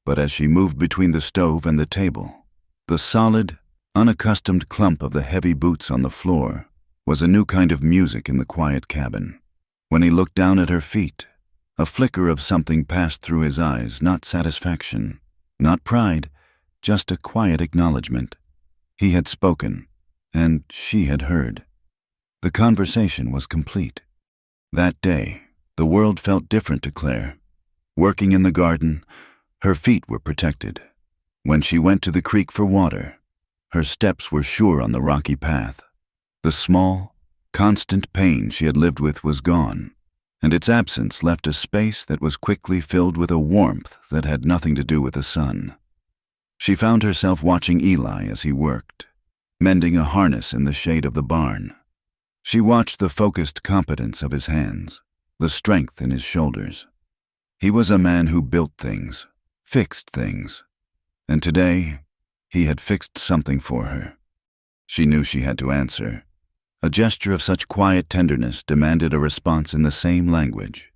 But as she moved between the stove and the table, the solid, unaccustomed clump of the heavy boots on the floor was a new kind of music in the quiet cabin. When he looked down at her feet, a flicker of something passed through his eyes, not satisfaction, not pride, just a quiet acknowledgement. He had spoken, and she had heard. The conversation was complete. That day, the world felt different to Claire. Working in the garden, her feet were protected. When she went to the creek for water, her steps were sure on the rocky path. The small, constant pain she had lived with was gone, and its absence left a space that was quickly filled with a warmth that had nothing to do with the sun. She found herself watching Eli as he worked, mending a harness in the shade of the barn. She watched the focused competence of his hands, the strength in his shoulders. He was a man who built things, fixed things, and today he had fixed something for her. She knew she had to answer. A gesture of such quiet tenderness demanded a response in the same language.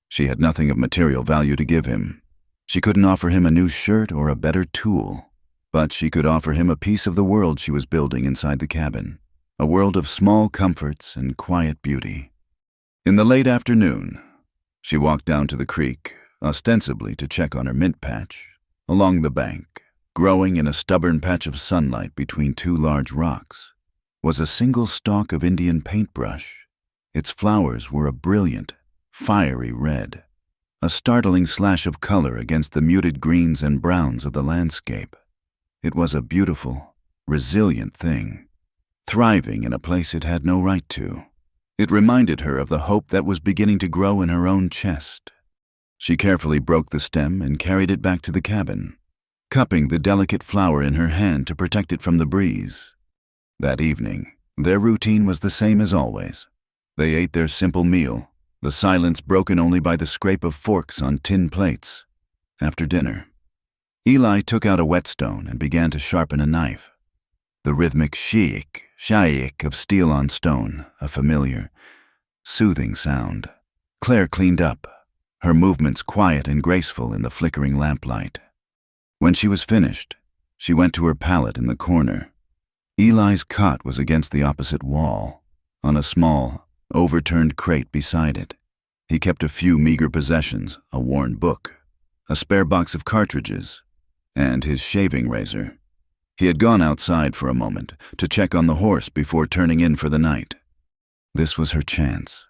She had nothing of material value to give him. She couldn't offer him a new shirt or a better tool, but she could offer him a piece of the world she was building inside the cabin, a world of small comforts and quiet beauty. In the late afternoon, she walked down to the creek, ostensibly to check on her mint patch. Along the bank, growing in a stubborn patch of sunlight between two large rocks, was a single stalk of Indian paintbrush. Its flowers were a brilliant, fiery red, a startling slash of color against the muted greens and browns of the landscape. It was a beautiful, resilient thing, thriving in a place it had no right to. It reminded her of the hope that was beginning to grow in her own chest. She carefully broke the stem and carried it back to the cabin, cupping the delicate flower in her hand to protect it from the breeze. That evening, their routine was the same as always. They ate their simple meal, the silence broken only by the scrape of forks on tin plates. After dinner, Eli took out a whetstone and began to sharpen a knife. The rhythmic shaik of steel on stone, a familiar, soothing sound. Claire cleaned up, her movements quiet and graceful in the flickering lamplight. When she was finished, she went to her pallet in the corner. Eli's cot was against the opposite wall, on a small, overturned crate beside it. He kept a few meager possessions, a worn book, a spare box of cartridges, and his shaving razor. He had gone outside for a moment to check on the horse before turning in for the night. This was her chance.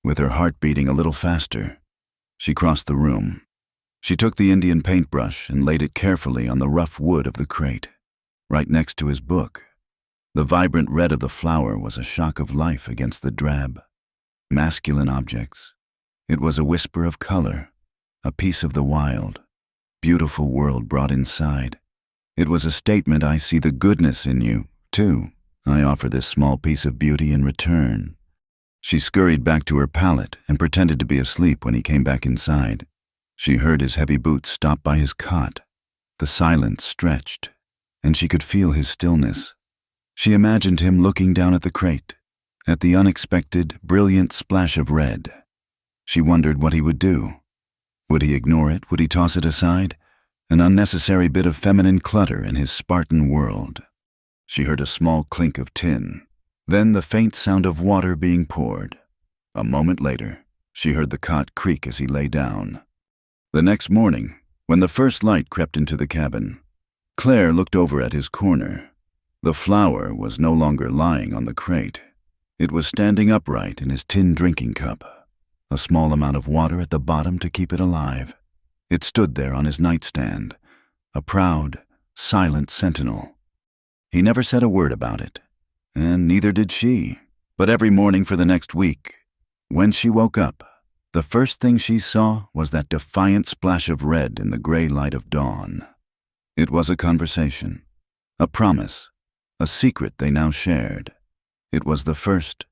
With her heart beating a little faster, she crossed the room. She took the Indian paintbrush and laid it carefully on the rough wood of the crate, right next to his book. The vibrant red of the flower was a shock of life against the drab, masculine objects. It was a whisper of color, a piece of the wild, beautiful world brought inside. It was a statement: I see the goodness in you, too. I offer this small piece of beauty in return. She scurried back to her pallet and pretended to be asleep when he came back inside. She heard his heavy boots stop by his cot. The silence stretched, and she could feel his stillness. She imagined him looking down at the crate, at the unexpected, brilliant splash of red. She wondered what he would do. Would he ignore it? Would he toss it aside? An unnecessary bit of feminine clutter in his Spartan world. She heard a small clink of tin, then the faint sound of water being poured. A moment later, she heard the cot creak as he lay down. The next morning, when the first light crept into the cabin, Claire looked over at his corner. The flower was no longer lying on the crate. It was standing upright in his tin drinking cup, a small amount of water at the bottom to keep it alive. It stood there on his nightstand, a proud, silent sentinel. He never said a word about it, and neither did she. But every morning for the next week, when she woke up, the first thing she saw was that defiant splash of red in the gray light of dawn. It was a conversation, a promise, a secret they now shared. It was the first,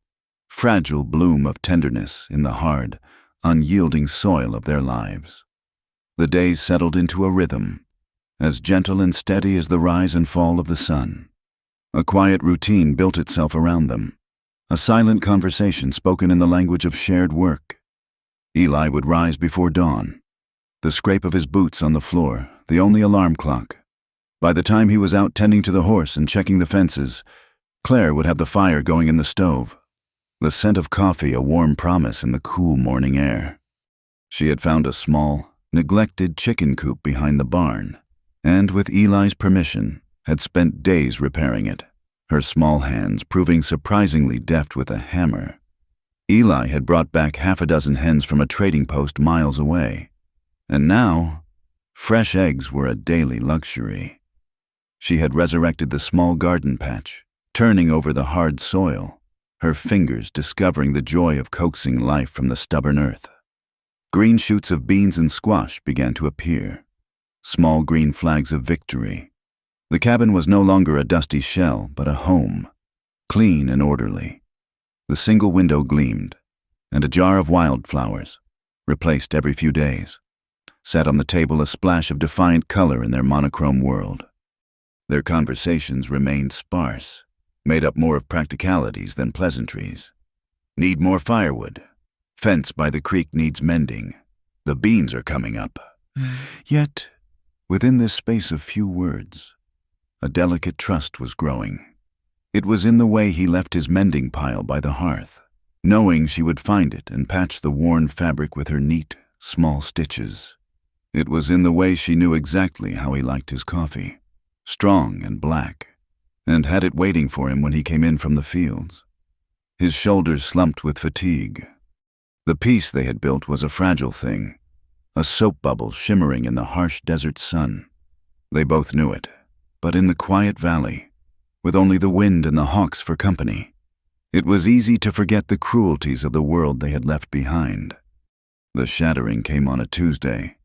fragile bloom of tenderness in the hard, unyielding soil of their lives. The days settled into a rhythm, as gentle and steady as the rise and fall of the sun. A quiet routine built itself around them, a silent conversation spoken in the language of shared work. Eli would rise before dawn, the scrape of his boots on the floor, the only alarm clock. By the time he was out tending to the horse and checking the fences, Claire would have the fire going in the stove, the scent of coffee a warm promise in the cool morning air. She had found a small, neglected chicken coop behind the barn, and with Eli's permission, had spent days repairing it, her small hands proving surprisingly deft with a hammer. Eli had brought back half a dozen hens from a trading post miles away, and now, fresh eggs were a daily luxury. She had resurrected the small garden patch, turning over the hard soil, her fingers discovering the joy of coaxing life from the stubborn earth. Green shoots of beans and squash began to appear, small green flags of victory. The cabin was no longer a dusty shell, but a home, clean and orderly. The single window gleamed, and a jar of wildflowers, replaced every few days, sat on the table, a splash of defiant color in their monochrome world. Their conversations remained sparse, made up more of practicalities than pleasantries. Need more firewood. Fence by the creek needs mending. The beans are coming up. Yet, within this space of few words, a delicate trust was growing. It was in the way he left his mending pile by the hearth, knowing she would find it and patch the worn fabric with her neat, small stitches. It was in the way she knew exactly how he liked his coffee, strong and black, and had it waiting for him when he came in from the fields. His shoulders slumped with fatigue. The peace they had built was a fragile thing, a soap bubble shimmering in the harsh desert sun. They both knew it, but in the quiet valley, with only the wind and the hawks for company, it was easy to forget the cruelties of the world they had left behind. The shattering came on a Tuesday,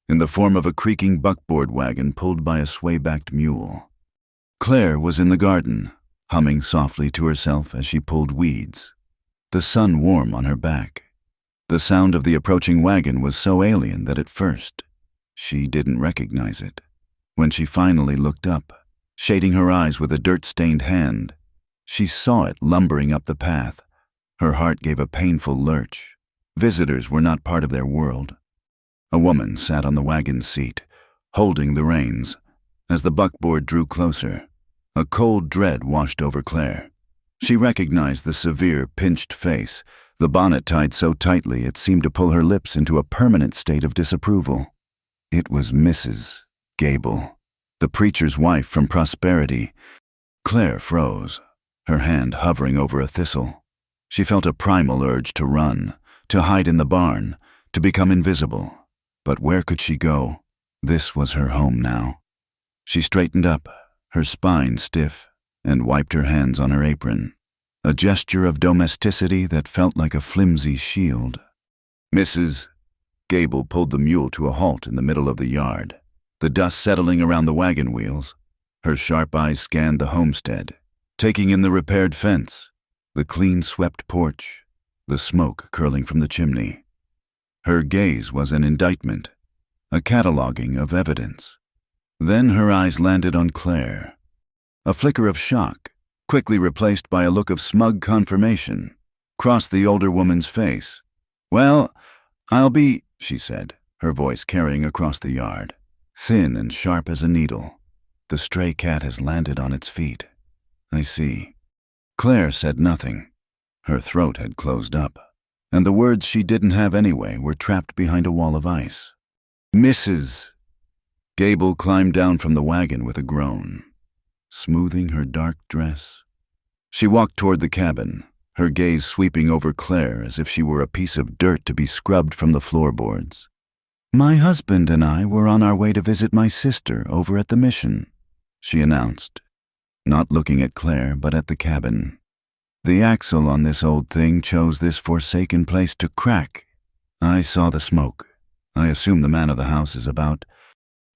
in the form of a creaking buckboard wagon pulled by a sway-backed mule. Claire was in the garden, humming softly to herself as she pulled weeds, the sun warm on her back. The sound of the approaching wagon was so alien that at first she didn't recognize it. When she finally looked up, shading her eyes with a dirt-stained hand, she saw it lumbering up the path. Her heart gave a painful lurch. Visitors were not part of their world. A woman sat on the wagon seat, holding the reins. As the buckboard drew closer, a cold dread washed over Claire. She recognized the severe, pinched face, the bonnet tied so tightly it seemed to pull her lips into a permanent state of disapproval. It was Mrs. Gable, The preacher's wife from Prosperity. Claire froze, her hand hovering over a thistle. She felt a primal urge to run, to hide in the barn, to become invisible. But where could she go? This was her home now. She straightened up, her spine stiff, and wiped her hands on her apron, a gesture of domesticity that felt like a flimsy shield. Mrs. Gable pulled the mule to a halt in the middle of the yard, the dust settling around the wagon wheels. Her sharp eyes scanned the homestead, taking in the repaired fence, the clean-swept porch, the smoke curling from the chimney. Her gaze was an indictment, a cataloging of evidence. Then her eyes landed on Claire. A flicker of shock, quickly replaced by a look of smug confirmation, crossed the older woman's face. "Well, I'll be," she said, her voice carrying across the yard, thin and sharp as a needle. "The stray cat has landed on its feet. I see." Claire said nothing. Her throat had closed up, and the words she didn't have anyway were trapped behind a wall of ice. "Mrs." Gable climbed down from the wagon with a groan, smoothing her dark dress. She walked toward the cabin, her gaze sweeping over Claire as if she were a piece of dirt to be scrubbed from the floorboards. "My husband and I were on our way to visit my sister over at the mission," she announced, not looking at Claire but at the cabin. "The axle on this old thing chose this forsaken place to crack. I saw the smoke. I assume the man of the house is about.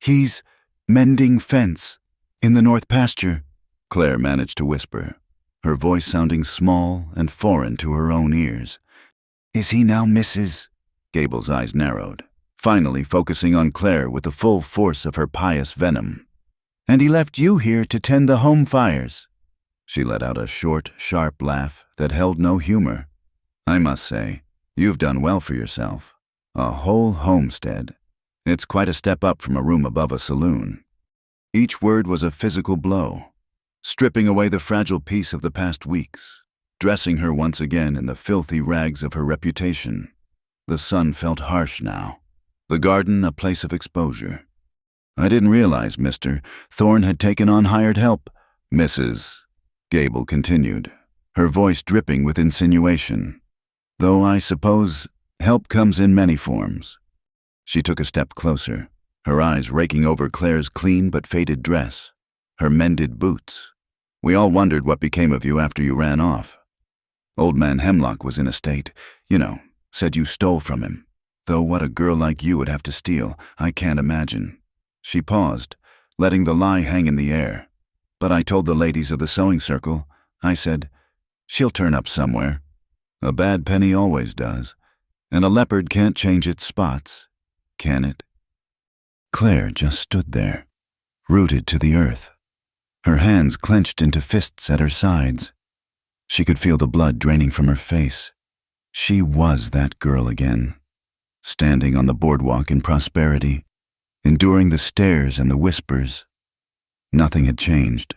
He's mending fence in the north pasture," Claire managed to whisper, her voice sounding small and foreign to her own ears. "Is he now Mrs.?" Gable's eyes narrowed, finally focusing on Claire with the full force of her pious venom. "And he left you here to tend the home fires." She let out a short, sharp laugh that held no humor. "I must say, you've done well for yourself. A whole homestead. It's quite a step up from a room above a saloon." Each word was a physical blow, stripping away the fragile peace of the past weeks, dressing her once again in the filthy rags of her reputation. The sun felt harsh now, the garden a place of exposure. "I didn't realize, Mr. Thorne had taken on hired help." "Mrs." Gable continued, her voice dripping with insinuation. "Though I suppose help comes in many forms." She took a step closer, her eyes raking over Claire's clean but faded dress, her mended boots. "We all wondered what became of you after you ran off. Old man Hemlock was in a state, said you stole from him. Though what a girl like you would have to steal, I can't imagine." She paused, letting the lie hang in the air. "But I told the ladies of the sewing circle, I said, she'll turn up somewhere. A bad penny always does, and a leopard can't change its spots, can it?" Claire just stood there, rooted to the earth, her hands clenched into fists at her sides. She could feel the blood draining from her face. She was that girl again, standing on the boardwalk in Prosperity, enduring the stares and the whispers. Nothing had changed.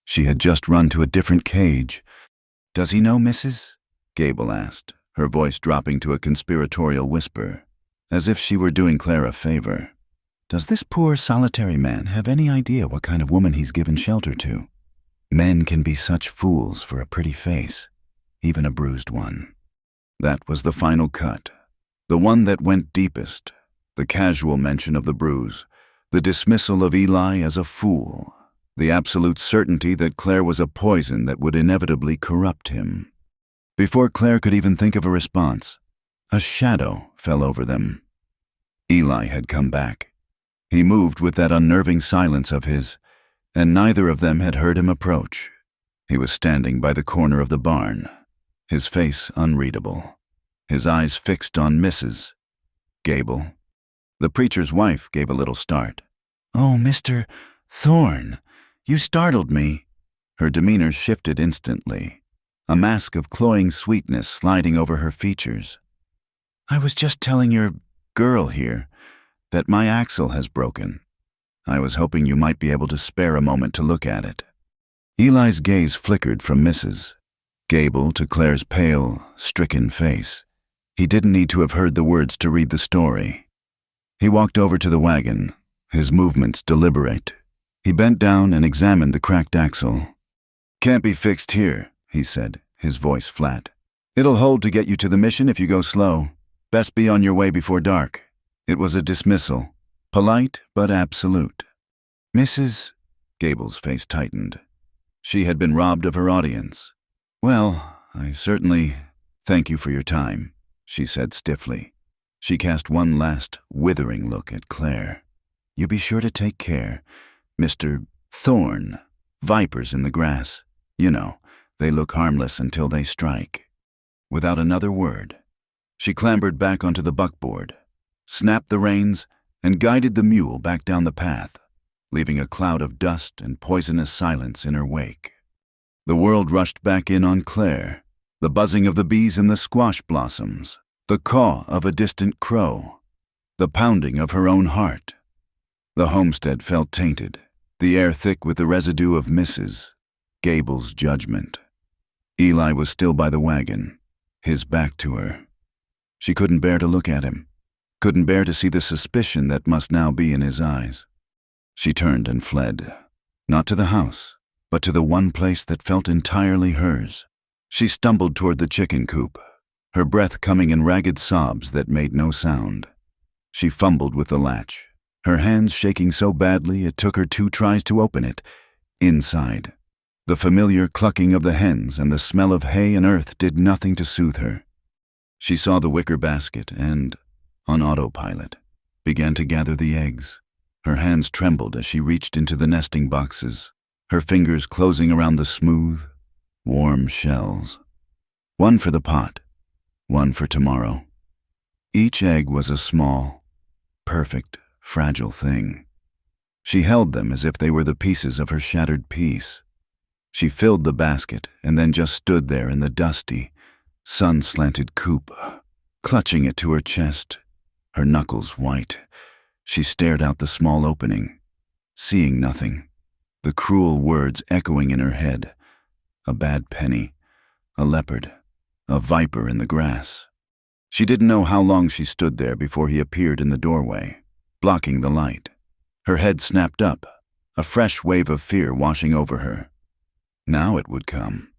She had just run to a different cage. "Does he know, Mrs.?" Gable asked, her voice dropping to a conspiratorial whisper, as if she were doing Claire a favor. "Does this poor solitary man have any idea what kind of woman he's given shelter to? Men can be such fools for a pretty face, even a bruised one." That was the final cut, the one that went deepest, the casual mention of the bruise, the dismissal of Eli as a fool, the absolute certainty that Claire was a poison that would inevitably corrupt him. Before Claire could even think of a response, a shadow fell over them. Eli had come back. He moved with that unnerving silence of his, and neither of them had heard him approach. He was standing by the corner of the barn, his face unreadable, his eyes fixed on Mrs. Gable. The preacher's wife gave a little start. "Oh, Mr. Thorne, you startled me." Her demeanor shifted instantly, a mask of cloying sweetness sliding over her features. "I was just telling your girl here that my axle has broken. I was hoping you might be able to spare a moment to look at it." Eli's gaze flickered from Mrs. Gable to Claire's pale, stricken face. He didn't need to have heard the words to read the story. He walked over to the wagon, his movements deliberate. He bent down and examined the cracked axle. "Can't be fixed here," he said, his voice flat. "It'll hold to get you to the mission if you go slow. Best be on your way before dark." It was a dismissal, polite but absolute. "Mrs.?" Gable's face tightened. She had been robbed of her audience. "Well, I certainly thank you for your time," she said stiffly. She cast one last, withering look at Claire. "You be sure to take care, Mr. Thorne. Vipers in the grass. You know, they look harmless until they strike." Without another word, she clambered back onto the buckboard, snapped the reins, and guided the mule back down the path, leaving a cloud of dust and poisonous silence in her wake. The world rushed back in on Claire, the buzzing of the bees in the squash blossoms, the caw of a distant crow, the pounding of her own heart. The homestead felt tainted, the air thick with the residue of Mrs. Gable's judgment. Eli was still by the wagon, his back to her. She couldn't bear to look at him, couldn't bear to see the suspicion that must now be in his eyes. She turned and fled, not to the house, but to the one place that felt entirely hers. She stumbled toward the chicken coop, her breath coming in ragged sobs that made no sound. She fumbled with the latch, her hands shaking so badly it took her 2 tries to open it. Inside, the familiar clucking of the hens and the smell of hay and earth did nothing to soothe her. She saw the wicker basket and, on autopilot, began to gather the eggs. Her hands trembled as she reached into the nesting boxes, her fingers closing around the smooth, warm shells. One for the pot, one for tomorrow. Each egg was a small, perfect, fragile thing. She held them as if they were the pieces of her shattered peace. She filled the basket and then just stood there in the dusty, sun-slanted coop, clutching it to her chest, her knuckles white. She stared out the small opening, seeing nothing, the cruel words echoing in her head. A bad penny, a leopard, a viper in the grass. She didn't know how long she stood there before he appeared in the doorway, blocking the light. Her head snapped up, a fresh wave of fear washing over her. Now it would come.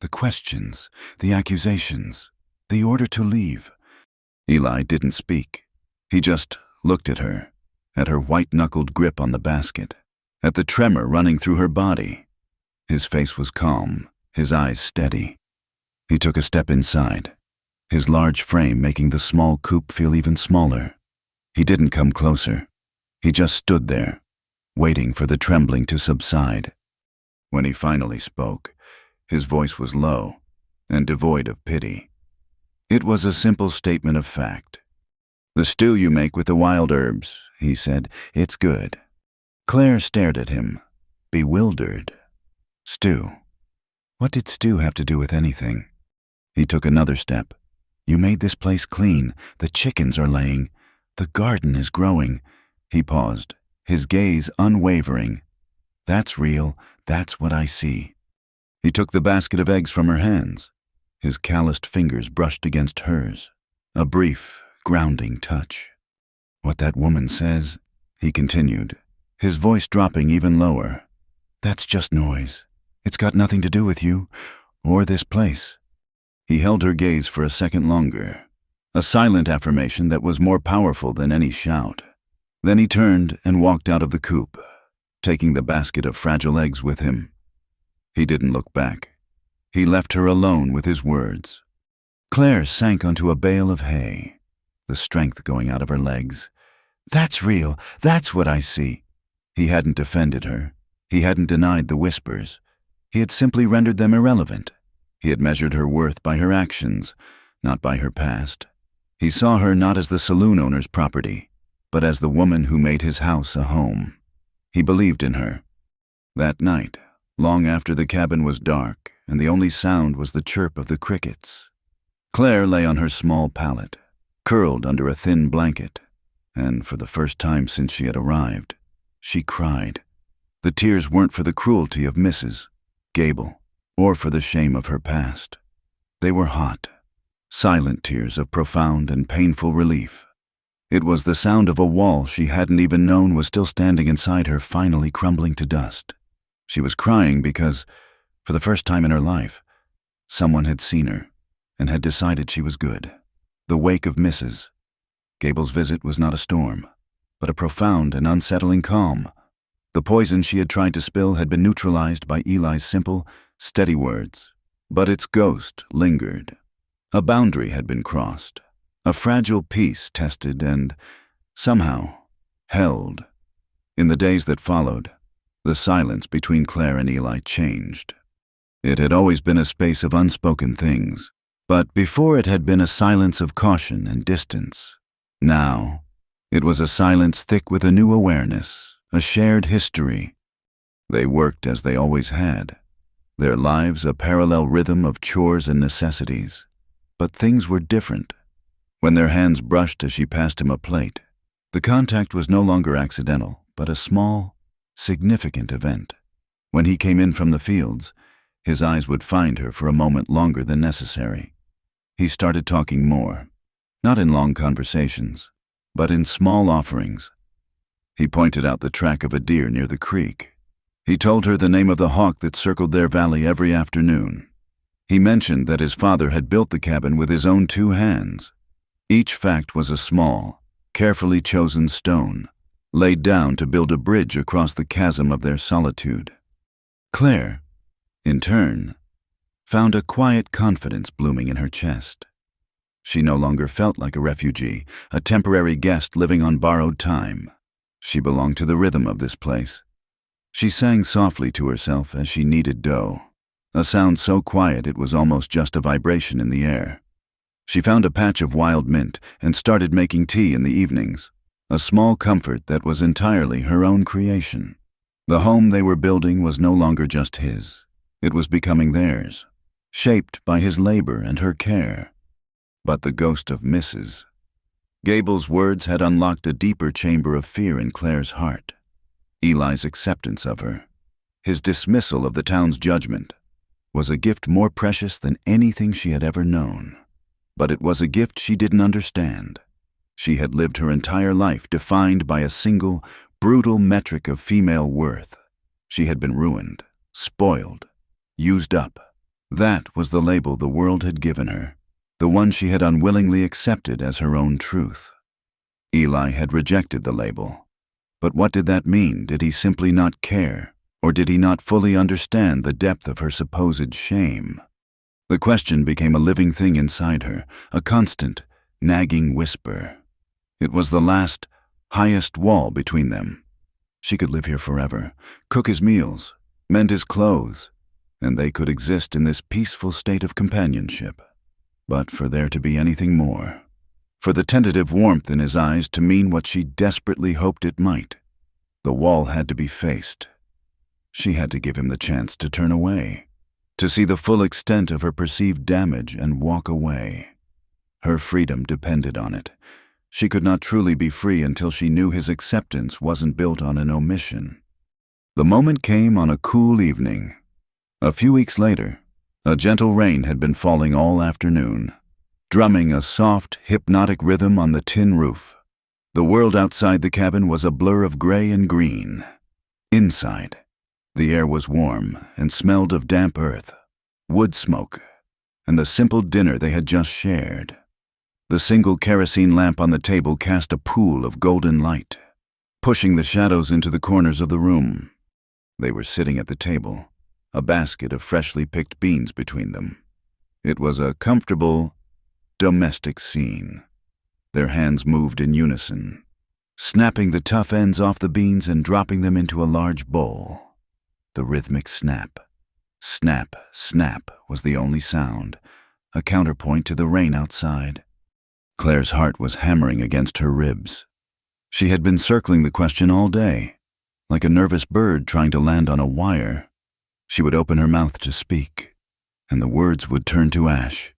The questions, the accusations, the order to leave. Eli didn't speak. He just looked at her white-knuckled grip on the basket, at the tremor running through her body. His face was calm, his eyes steady. He took a step inside, his large frame making the small coop feel even smaller. He didn't come closer. He just stood there, waiting for the trembling to subside. When he finally spoke, his voice was low and devoid of pity. It was a simple statement of fact. "The stew you make with the wild herbs," he said, "it's good." Claire stared at him, bewildered. Stew. What did stew have to do with anything? He took another step. "You made this place clean. The chickens are laying. The garden is growing." He paused, his gaze unwavering. "That's real. That's what I see." He took the basket of eggs from her hands. His calloused fingers brushed against hers. A brief, grounding touch. "What that woman says," he continued, his voice dropping even lower, "that's just noise. It's got nothing to do with you, or this place." He held her gaze for a second longer, a silent affirmation that was more powerful than any shout. Then he turned and walked out of the coop, taking the basket of fragile eggs with him. He didn't look back. He left her alone with his words. Claire sank onto a bale of hay, the strength going out of her legs. "That's real. That's what I see." He hadn't defended her. He hadn't denied the whispers. He had simply rendered them irrelevant. He had measured her worth by her actions, not by her past. He saw her not as the saloon owner's property, but as the woman who made his house a home. He believed in her. That night, long after the cabin was dark and the only sound was the chirp of the crickets, Claire lay on her small pallet, curled under a thin blanket, and for the first time since she had arrived, she cried. The tears weren't for the cruelty of Mrs. Gable, or for the shame of her past. They were hot, silent tears of profound and painful relief. It was the sound of a wall she hadn't even known was still standing inside her, finally crumbling to dust. She was crying because, for the first time in her life, someone had seen her and had decided she was good. The wake of Mrs. Gable's visit was not a storm, but a profound and unsettling calm. The poison she had tried to spill had been neutralized by Eli's simple, steady words, but its ghost lingered. A boundary had been crossed, a fragile peace tested and, somehow, held. In the days that followed, the silence between Claire and Eli changed. It had always been a space of unspoken things, but before it had been a silence of caution and distance. Now, it was a silence thick with a new awareness, a shared history. They worked as they always had, their lives a parallel rhythm of chores and necessities. But things were different. When their hands brushed as she passed him a plate, the contact was no longer accidental, but a small, significant event. When he came in from the fields, his eyes would find her for a moment longer than necessary. He started talking more, not in long conversations, but in small offerings. He pointed out the track of a deer near the creek. He told her the name of the hawk that circled their valley every afternoon. He mentioned that his father had built the cabin with his own 2 hands. Each fact was a small, carefully chosen stone, laid down to build a bridge across the chasm of their solitude. Claire, in turn, found a quiet confidence blooming in her chest. She no longer felt like a refugee, a temporary guest living on borrowed time. She belonged to the rhythm of this place. She sang softly to herself as she kneaded dough, a sound so quiet it was almost just a vibration in the air. She found a patch of wild mint and started making tea in the evenings, a small comfort that was entirely her own creation. The home they were building was no longer just his. It was becoming theirs, shaped by his labor and her care. But the ghost of Mrs. Gable's words had unlocked a deeper chamber of fear in Claire's heart. Eli's acceptance of her, his dismissal of the town's judgment, was a gift more precious than anything she had ever known. But it was a gift she didn't understand. She had lived her entire life defined by a single, brutal metric of female worth. She had been ruined, spoiled, used up. That was the label the world had given her, the one she had unwillingly accepted as her own truth. Eli had rejected the label. But what did that mean? Did he simply not care? Or did he not fully understand the depth of her supposed shame? The question became a living thing inside her, a constant, nagging whisper. It was the last, highest wall between them. She could live here forever, cook his meals, mend his clothes, and they could exist in this peaceful state of companionship. But for there to be anything more, for the tentative warmth in his eyes to mean what she desperately hoped it might, the wall had to be faced. She had to give him the chance to turn away, to see the full extent of her perceived damage and walk away. Her freedom depended on it. She could not truly be free until she knew his acceptance wasn't built on an omission. The moment came on a cool evening. A few weeks later, a gentle rain had been falling all afternoon, drumming a soft, hypnotic rhythm on the tin roof. The world outside the cabin was a blur of gray and green. Inside, the air was warm and smelled of damp earth, wood smoke, and the simple dinner they had just shared. The single kerosene lamp on the table cast a pool of golden light, pushing the shadows into the corners of the room. They were sitting at the table, a basket of freshly picked beans between them. It was a comfortable, domestic scene. Their hands moved in unison, snapping the tough ends off the beans and dropping them into a large bowl. The rhythmic snap, snap, snap was the only sound, a counterpoint to the rain outside. Claire's heart was hammering against her ribs. She had been circling the question all day, like a nervous bird trying to land on a wire. She would open her mouth to speak, and the words would turn to ash.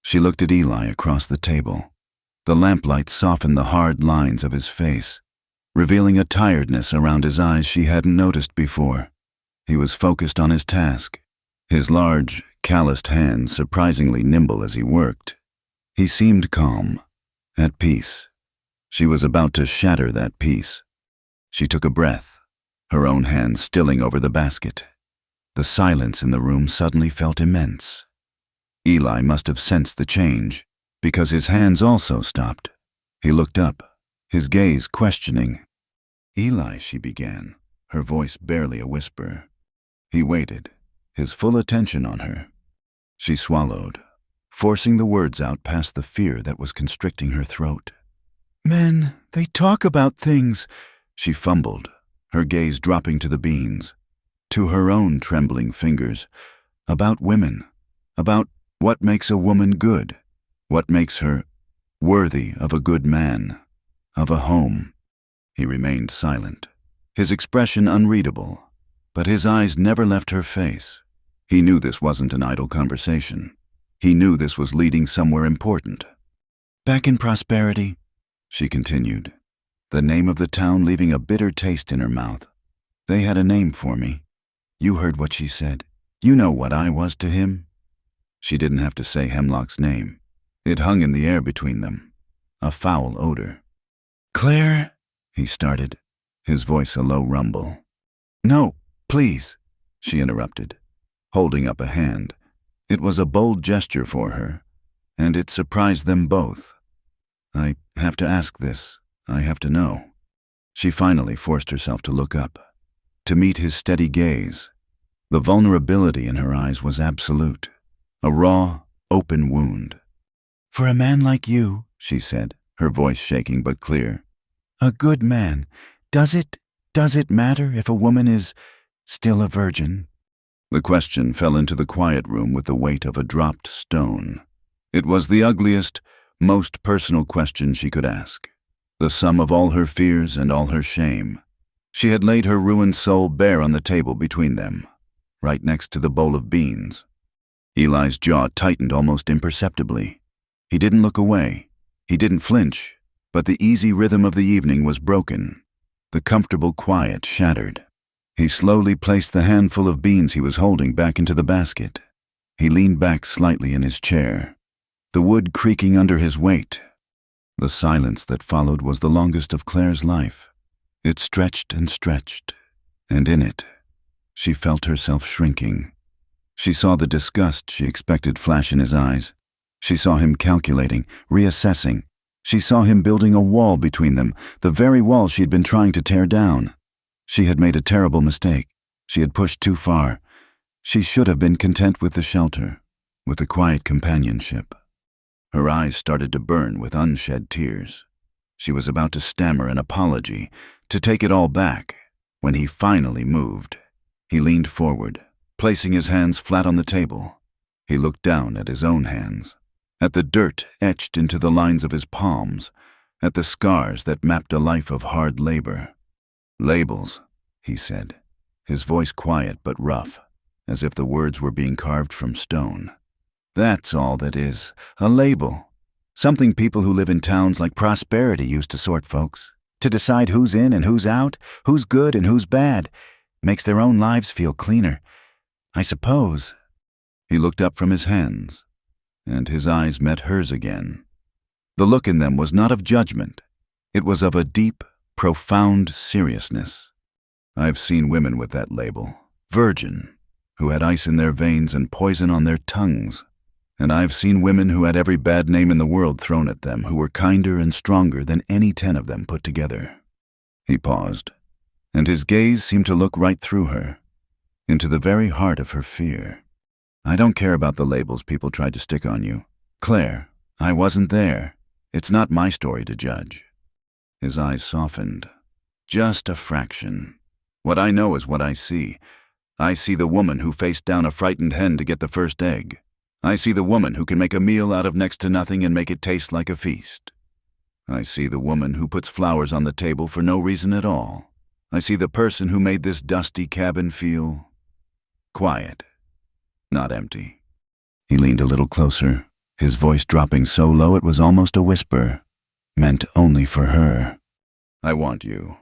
She looked at Eli across the table. The lamplight softened the hard lines of his face, revealing a tiredness around his eyes she hadn't noticed before. He was focused on his task, his large, calloused hands surprisingly nimble as he worked. He seemed calm, at peace. She was about to shatter that peace. She took a breath, her own hand stilling over the basket. The silence in the room suddenly felt immense. Eli must have sensed the change, because his hands also stopped. He looked up, his gaze questioning. "Eli," she began, her voice barely a whisper. He waited, his full attention on her. She swallowed, forcing the words out past the fear that was constricting her throat. "Men, they talk about things," she fumbled, her gaze dropping to the beans, to her own trembling fingers. "About women, about what makes a woman good, what makes her worthy of a good man, of a home." He remained silent, his expression unreadable, but his eyes never left her face. He knew this wasn't an idle conversation. He knew this was leading somewhere important. "Back in Prosperity," she continued, the name of the town leaving a bitter taste in her mouth. "They had a name for me. You heard what she said. You know what I was to him." She didn't have to say Hemlock's name. It hung in the air between them, a foul odor. "Claire," he started, his voice a low rumble. "No, please," she interrupted, holding up a hand. It was a bold gesture for her, and it surprised them both. "I have to ask this. I have to know." She finally forced herself to look up, to meet his steady gaze. The vulnerability in her eyes was absolute, a raw, open wound. "For a man like you," she said, her voice shaking but clear, "a good man, does it matter if a woman is still a virgin?" The question fell into the quiet room with the weight of a dropped stone. It was the ugliest, most personal question she could ask, the sum of all her fears and all her shame. She had laid her ruined soul bare on the table between them, right next to the bowl of beans. Eli's jaw tightened almost imperceptibly. He didn't look away. He didn't flinch, but the easy rhythm of the evening was broken, the comfortable quiet shattered. He slowly placed the handful of beans he was holding back into the basket. He leaned back slightly in his chair, the wood creaking under his weight. The silence that followed was the longest of Claire's life. It stretched, and in it, she felt herself shrinking. She saw the disgust she expected flash in his eyes. She saw him calculating, reassessing. She saw him building a wall between them, the very wall she had been trying to tear down. She had made a terrible mistake. She had pushed too far. She should have been content with the shelter, with the quiet companionship. Her eyes started to burn with unshed tears. She was about to stammer an apology, to take it all back, when he finally moved. He leaned forward, placing his hands flat on the table. He looked down at his own hands, at the dirt etched into the lines of his palms, at the scars that mapped a life of hard labor. "Labels," he said, his voice quiet but rough, as if the words were being carved from stone. "That's all that is, a label. Something people who live in towns like Prosperity use to sort folks, to decide who's in and who's out, who's good and who's bad. Makes their own lives feel cleaner, I suppose." He looked up from his hands, and his eyes met hers again. The look in them was not of judgment. It was of a deep, profound seriousness. "I've seen women with that label, virgin, who had ice in their veins and poison on their tongues. And I've seen women who had every bad name in the world thrown at them, who were kinder and stronger than any 10 of them put together." He paused, and his gaze seemed to look right through her, into the very heart of her fear. "I don't care about the labels people tried to stick on you. Claire, I wasn't there. It's not my story to judge." His eyes softened. "Just a fraction. What I know is what I see. I see the woman who faced down a frightened hen to get the first egg. I see the woman who can make a meal out of next to nothing and make it taste like a feast. I see the woman who puts flowers on the table for no reason at all. I see the person who made this dusty cabin feel quiet, not empty." He leaned a little closer, his voice dropping so low it was almost a whisper, meant only for her. "I want you."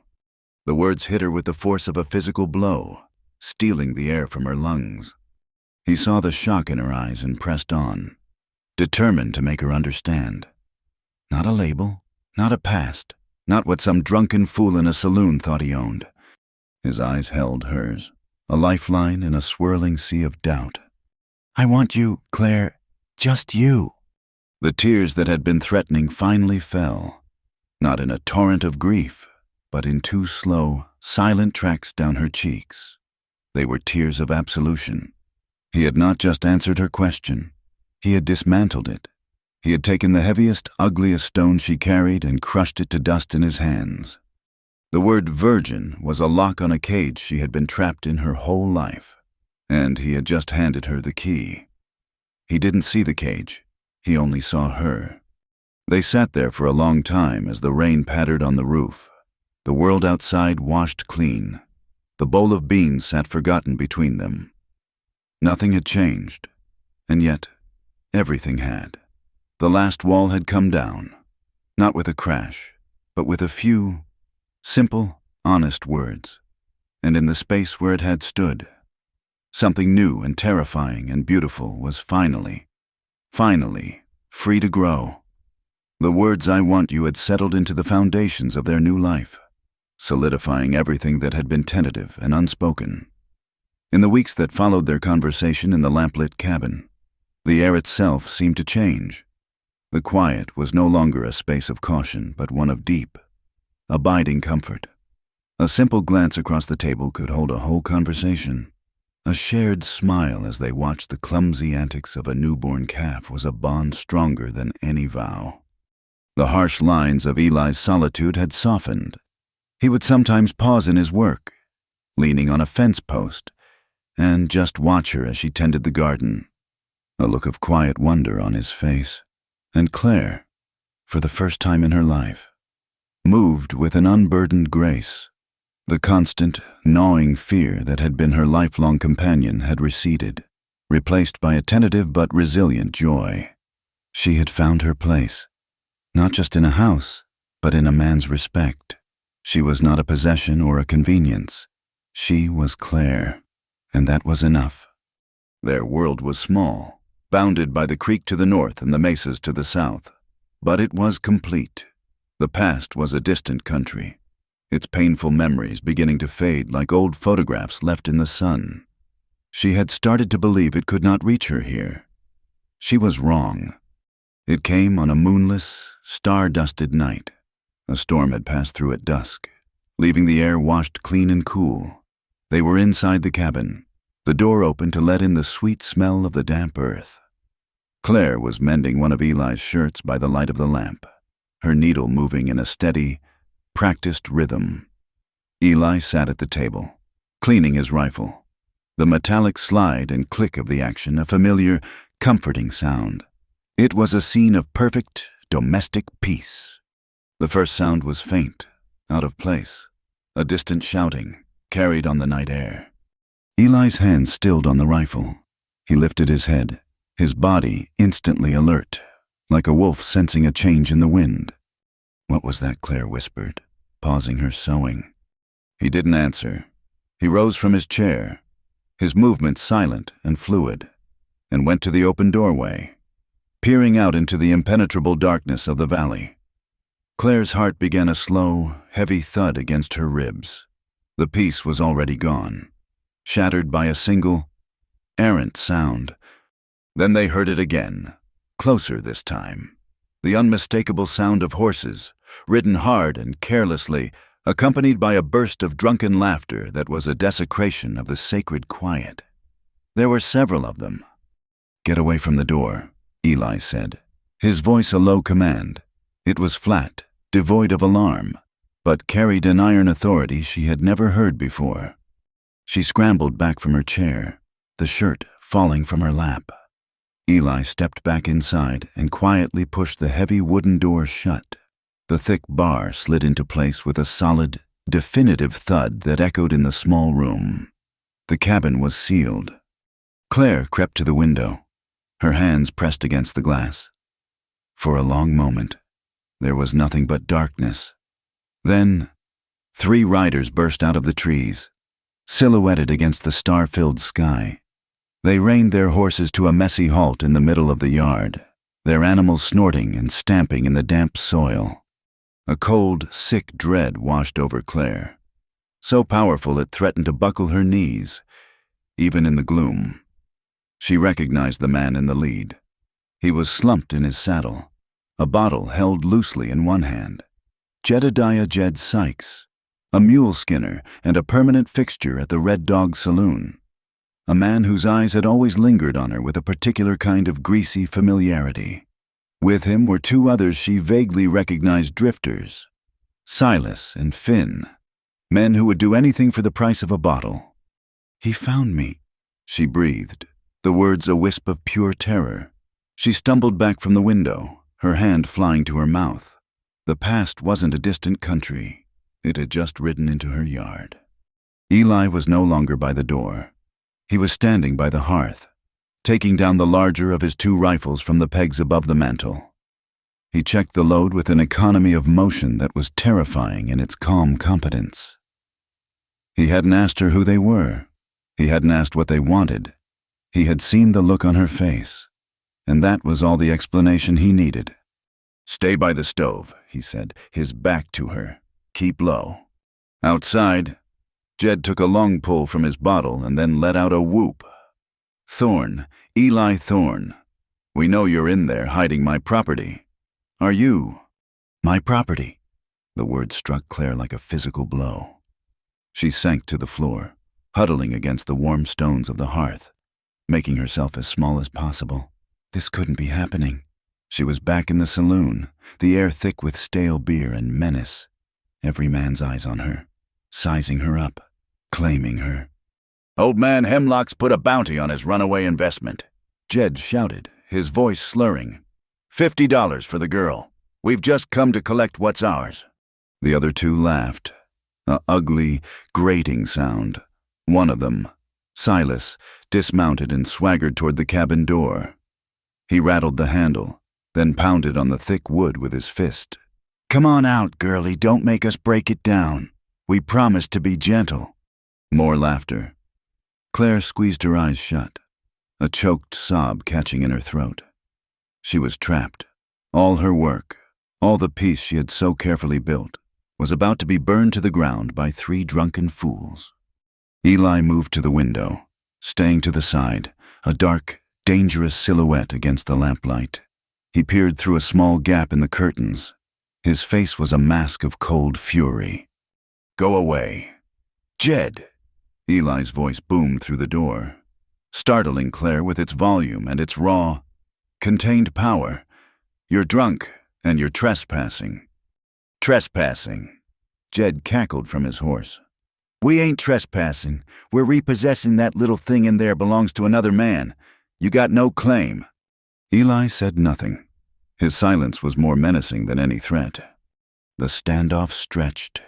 The words hit her with the force of a physical blow, stealing the air from her lungs. He saw the shock in her eyes and pressed on, determined to make her understand. Not a label, not a past, not what some drunken fool in a saloon thought he owned. His eyes held hers, a lifeline in a swirling sea of doubt. "I want you, Claire, just you." The tears that had been threatening finally fell, not in a torrent of grief, but in two slow, silent tracks down her cheeks. They were tears of absolution. He had not just answered her question. He had dismantled it. He had taken the heaviest, ugliest stone she carried and crushed it to dust in his hands. The word virgin was a lock on a cage she had been trapped in her whole life, and he had just handed her the key. He didn't see the cage. He only saw her. They sat there for a long time as the rain pattered on the roof. The world outside washed clean. The bowl of beans sat forgotten between them. Nothing had changed, and yet everything had. The last wall had come down, not with a crash, but with a few simple, honest words, and in the space where it had stood, something new and terrifying and beautiful was finally free to grow. The words "I want you" had settled into the foundations of their new life, solidifying everything that had been tentative and unspoken. In the weeks that followed their conversation in the lamplit cabin, the air itself seemed to change. The quiet was no longer a space of caution, but one of deep, abiding comfort. A simple glance across the table could hold a whole conversation. A shared smile as they watched the clumsy antics of a newborn calf was a bond stronger than any vow. The harsh lines of Eli's solitude had softened. He would sometimes pause in his work, leaning on a fence post, and just watch her as she tended the garden, a look of quiet wonder on his face. And Claire, for the first time in her life, moved with an unburdened grace. The constant, gnawing fear that had been her lifelong companion had receded, replaced by a tentative but resilient joy. She had found her place, not just in a house, but in a man's respect. She was not a possession or a convenience. She was Claire, and that was enough. Their world was small, bounded by the creek to the north and the mesas to the south, but it was complete. The past was a distant country, its painful memories beginning to fade like old photographs left in the sun. She had started to believe it could not reach her here. She was wrong. It came on a moonless, star-dusted night. A storm had passed through at dusk, leaving the air washed clean and cool. They were inside the cabin, the door open to let in the sweet smell of the damp earth. Claire was mending one of Eli's shirts by the light of the lamp, her needle moving in a steady, practiced rhythm. Eli sat at the table, cleaning his rifle. The metallic slide and click of the action, a familiar, comforting sound. It was a scene of perfect, domestic peace. The first sound was faint, out of place, a distant shouting, carried on the night air. Eli's hand stilled on the rifle. He lifted his head, his body instantly alert, like a wolf sensing a change in the wind. "What was that?" Claire whispered, pausing her sewing. He didn't answer. He rose from his chair, his movements silent and fluid, and went to the open doorway, peering out into the impenetrable darkness of the valley. Claire's heart began a slow, heavy thud against her ribs. The peace was already gone, shattered by a single, errant sound. Then they heard it again, closer this time. The unmistakable sound of horses, ridden hard and carelessly, accompanied by a burst of drunken laughter that was a desecration of the sacred quiet. There were several of them. "Get away from the door," Eli said, his voice a low command. It was flat, devoid of alarm, but carried an iron authority she had never heard before. She scrambled back from her chair, the shirt falling from her lap. Eli stepped back inside and quietly pushed the heavy wooden door shut. The thick bar slid into place with a solid, definitive thud that echoed in the small room. The cabin was sealed. Claire crept to the window, her hands pressed against the glass. For a long moment, there was nothing but darkness. Then, 3 riders burst out of the trees, silhouetted against the star-filled sky. They reined their horses to a messy halt in the middle of the yard, their animals snorting and stamping in the damp soil. A cold, sick dread washed over Claire, so powerful it threatened to buckle her knees, even in the gloom. She recognized the man in the lead. He was slumped in his saddle, a bottle held loosely in one hand. Jedediah Jed Sykes, a mule skinner and a permanent fixture at the Red Dog Saloon. A man whose eyes had always lingered on her with a particular kind of greasy familiarity. With him were two others she vaguely recognized drifters, Silas and Finn, men who would do anything for the price of a bottle. "He found me," she breathed, the words a wisp of pure terror. She stumbled back from the window, her hand flying to her mouth. The past wasn't a distant country. It had just ridden into her yard. Eli was no longer by the door. He was standing by the hearth, taking down the larger of his two rifles from the pegs above the mantel. He checked the load with an economy of motion that was terrifying in its calm competence. He hadn't asked her who they were. He hadn't asked what they wanted. He had seen the look on her face, and that was all the explanation he needed. "Stay by the stove," he said, his back to her. "Keep low." Outside, Jed took a long pull from his bottle and then let out a whoop. "Thorne, Eli Thorne, we know you're in there hiding my property. Are you?" "My property?" The word struck Claire like a physical blow. She sank to the floor, huddling against the warm stones of the hearth, making herself as small as possible. This couldn't be happening. She was back in the saloon, the air thick with stale beer and menace. Every man's eyes on her, sizing her up, claiming her. "Old man Hemlock's put a bounty on his runaway investment," Jed shouted, his voice slurring. $50 for the girl. We've just come to collect what's ours." The other two laughed, a ugly, grating sound. One of them, Silas, dismounted and swaggered toward the cabin door. He rattled the handle, then pounded on the thick wood with his fist. "Come on out, girlie, don't make us break it down. We promised to be gentle." More laughter. Claire squeezed her eyes shut, a choked sob catching in her throat. She was trapped. All her work, all the peace she had so carefully built, was about to be burned to the ground by three drunken fools. Eli moved to the window, staying to the side, a dark, dangerous silhouette against the lamplight. He peered through a small gap in the curtains. His face was a mask of cold fury. "Go away." "Jed!" Eli's voice boomed through the door, startling Claire with its volume and its raw, contained power. "You're drunk, and you're trespassing." "Trespassing?" Jed cackled from his horse. "We ain't trespassing. We're repossessing that little thing in there belongs to another man. You got no claim." Eli said nothing. His silence was more menacing than any threat. The standoff stretched.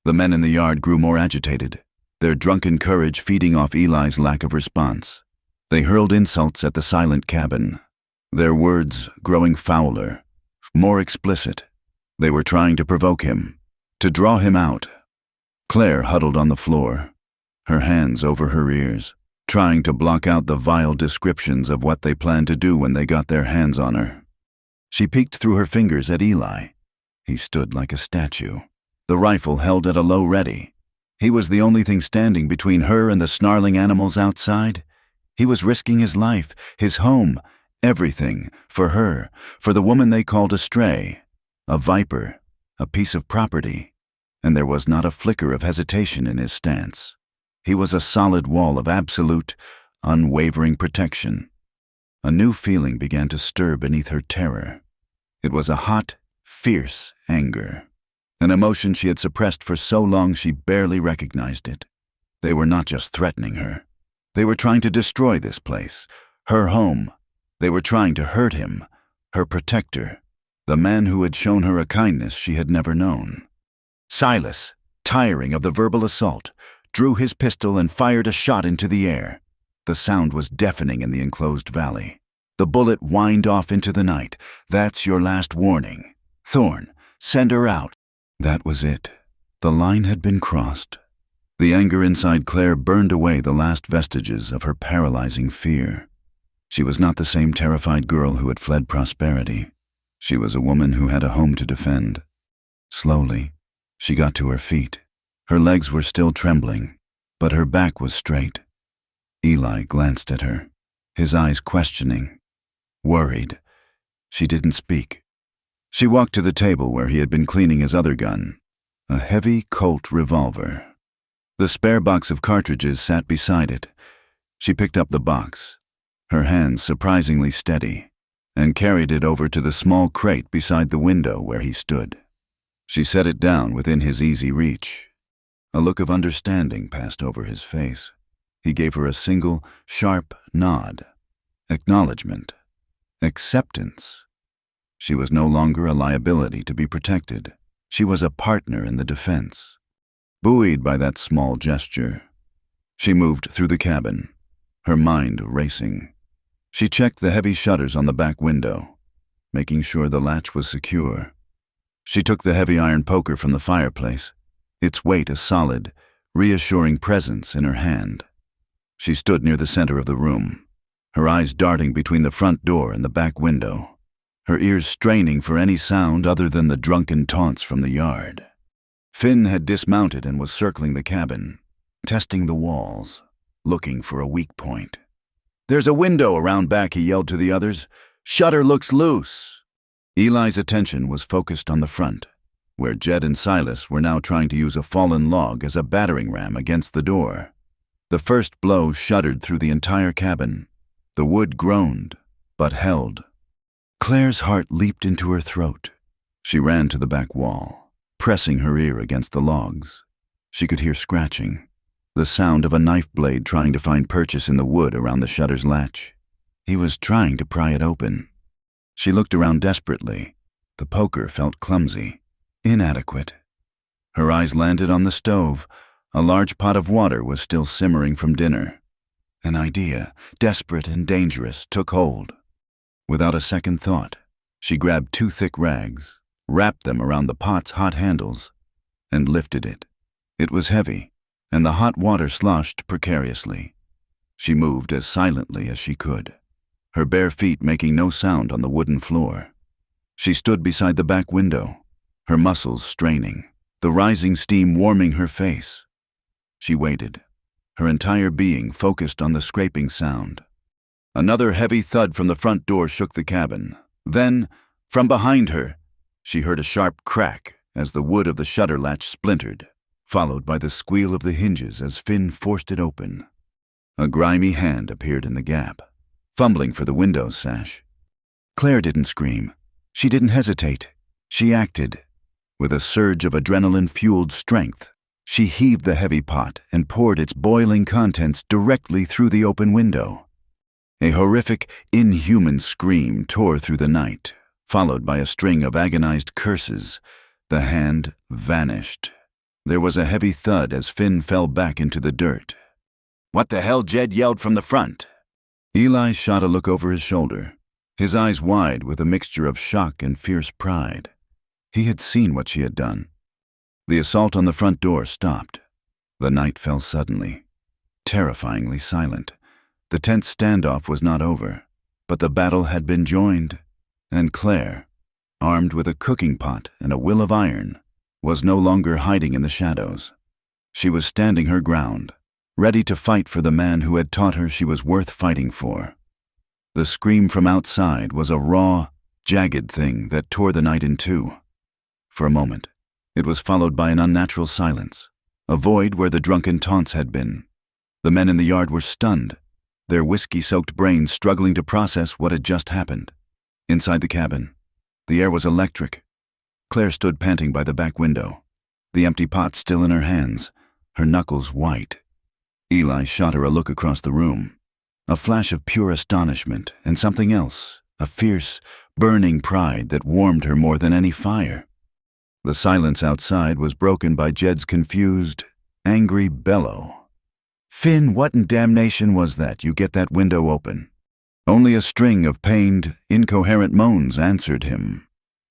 The men in the yard grew more agitated, their drunken courage feeding off Eli's lack of response. They hurled insults at the silent cabin, their words growing fouler, more explicit. They were trying to provoke him, to draw him out. Claire huddled on the floor, her hands over her ears, trying to block out the vile descriptions of what they planned to do when they got their hands on her. She peeked through her fingers at Eli. He stood like a statue, the rifle held at a low ready. He was the only thing standing between her and the snarling animals outside. He was risking his life, his home, everything, for her, for the woman they called a stray, a viper, a piece of property. And there was not a flicker of hesitation in his stance. He was a solid wall of absolute, unwavering protection. A new feeling began to stir beneath her terror. It was a hot, fierce anger, an emotion she had suppressed for so long she barely recognized it. They were not just threatening her. They were trying to destroy this place, her home. They were trying to hurt him, her protector, the man who had shown her a kindness she had never known. Silas, tiring of the verbal assault, drew his pistol and fired a shot into the air. The sound was deafening in the enclosed valley. The bullet whined off into the night. "That's your last warning. Thorne, send her out." That was it. The line had been crossed. The anger inside Claire burned away the last vestiges of her paralyzing fear. She was not the same terrified girl who had fled prosperity. She was a woman who had a home to defend. Slowly, she got to her feet. Her legs were still trembling, but her back was straight. Eli glanced at her, his eyes questioning, worried. She didn't speak. She walked to the table where he had been cleaning his other gun, a heavy Colt revolver. The spare box of cartridges sat beside it. She picked up the box, her hands surprisingly steady, and carried it over to the small crate beside the window where he stood. She set it down within his easy reach. A look of understanding passed over his face. He gave her a single, sharp nod. Acknowledgement. Acceptance. She was no longer a liability to be protected. She was a partner in the defense. Buoyed by that small gesture, she moved through the cabin, her mind racing. She checked the heavy shutters on the back window, making sure the latch was secure. She took the heavy iron poker from the fireplace, its weight a solid, reassuring presence in her hand. She stood near the center of the room, her eyes darting between the front door and the back window, her ears straining for any sound other than the drunken taunts from the yard. Finn had dismounted and was circling the cabin, testing the walls, looking for a weak point. "There's a window around back," he yelled to the others. "Shutter looks loose." Eli's attention was focused on the front, where Jed and Silas were now trying to use a fallen log as a battering ram against the door. The first blow shuddered through the entire cabin. The wood groaned, but held. Claire's heart leaped into her throat. She ran to the back wall, pressing her ear against the logs. She could hear scratching, the sound of a knife blade trying to find purchase in the wood around the shutter's latch. He was trying to pry it open. She looked around desperately. The poker felt clumsy, inadequate. Her eyes landed on the stove. A large pot of water was still simmering from dinner. An idea, desperate and dangerous, took hold. Without a second thought, she grabbed 2 thick rags, wrapped them around the pot's hot handles, and lifted it. It was heavy, and the hot water sloshed precariously. She moved as silently as she could, her bare feet making no sound on the wooden floor. She stood beside the back window, her muscles straining, the rising steam warming her face. She waited, her entire being focused on the scraping sound. Another heavy thud from the front door shook the cabin. Then, from behind her, she heard a sharp crack as the wood of the shutter latch splintered, followed by the squeal of the hinges as Finn forced it open. A grimy hand appeared in the gap, fumbling for the window sash. Claire didn't scream. She didn't hesitate. She acted. With a surge of adrenaline-fueled strength, she heaved the heavy pot and poured its boiling contents directly through the open window. A horrific, inhuman scream tore through the night, followed by a string of agonized curses. The hand vanished. There was a heavy thud as Finn fell back into the dirt. "What the hell?" Jed yelled from the front. Eli shot a look over his shoulder, his eyes wide with a mixture of shock and fierce pride. He had seen what she had done. The assault on the front door stopped. The night fell suddenly, terrifyingly silent. The tense standoff was not over, but the battle had been joined, and Claire, armed with a cooking pot and a will of iron, was no longer hiding in the shadows. She was standing her ground, ready to fight for the man who had taught her she was worth fighting for. The scream from outside was a raw, jagged thing that tore the night in two. For a moment, it was followed by an unnatural silence, a void where the drunken taunts had been. The men in the yard were stunned, their whiskey-soaked brains struggling to process what had just happened. Inside the cabin, the air was electric. Claire stood panting by the back window, the empty pot still in her hands, her knuckles white. Eli shot her a look across the room, a flash of pure astonishment and something else, a fierce, burning pride that warmed her more than any fire. The silence outside was broken by Jed's confused, angry bellow. "Finn, what in damnation was that? You get that window open." Only a string of pained, incoherent moans answered him.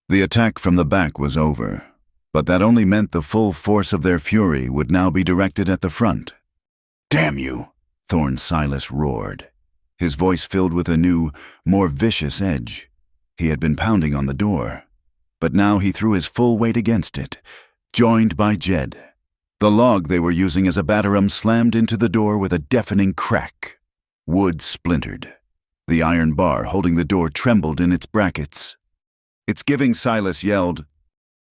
The attack from the back was over, but that only meant the full force of their fury would now be directed at the front. "Damn you!" Thorne Silas roared, his voice filled with a new, more vicious edge. He had been pounding on the door. but now he threw his full weight against it, joined by Jed. The log they were using as a batterum slammed into the door with a deafening crack. Wood splintered. The iron bar holding the door trembled in its brackets. "It's giving," Silas yelled.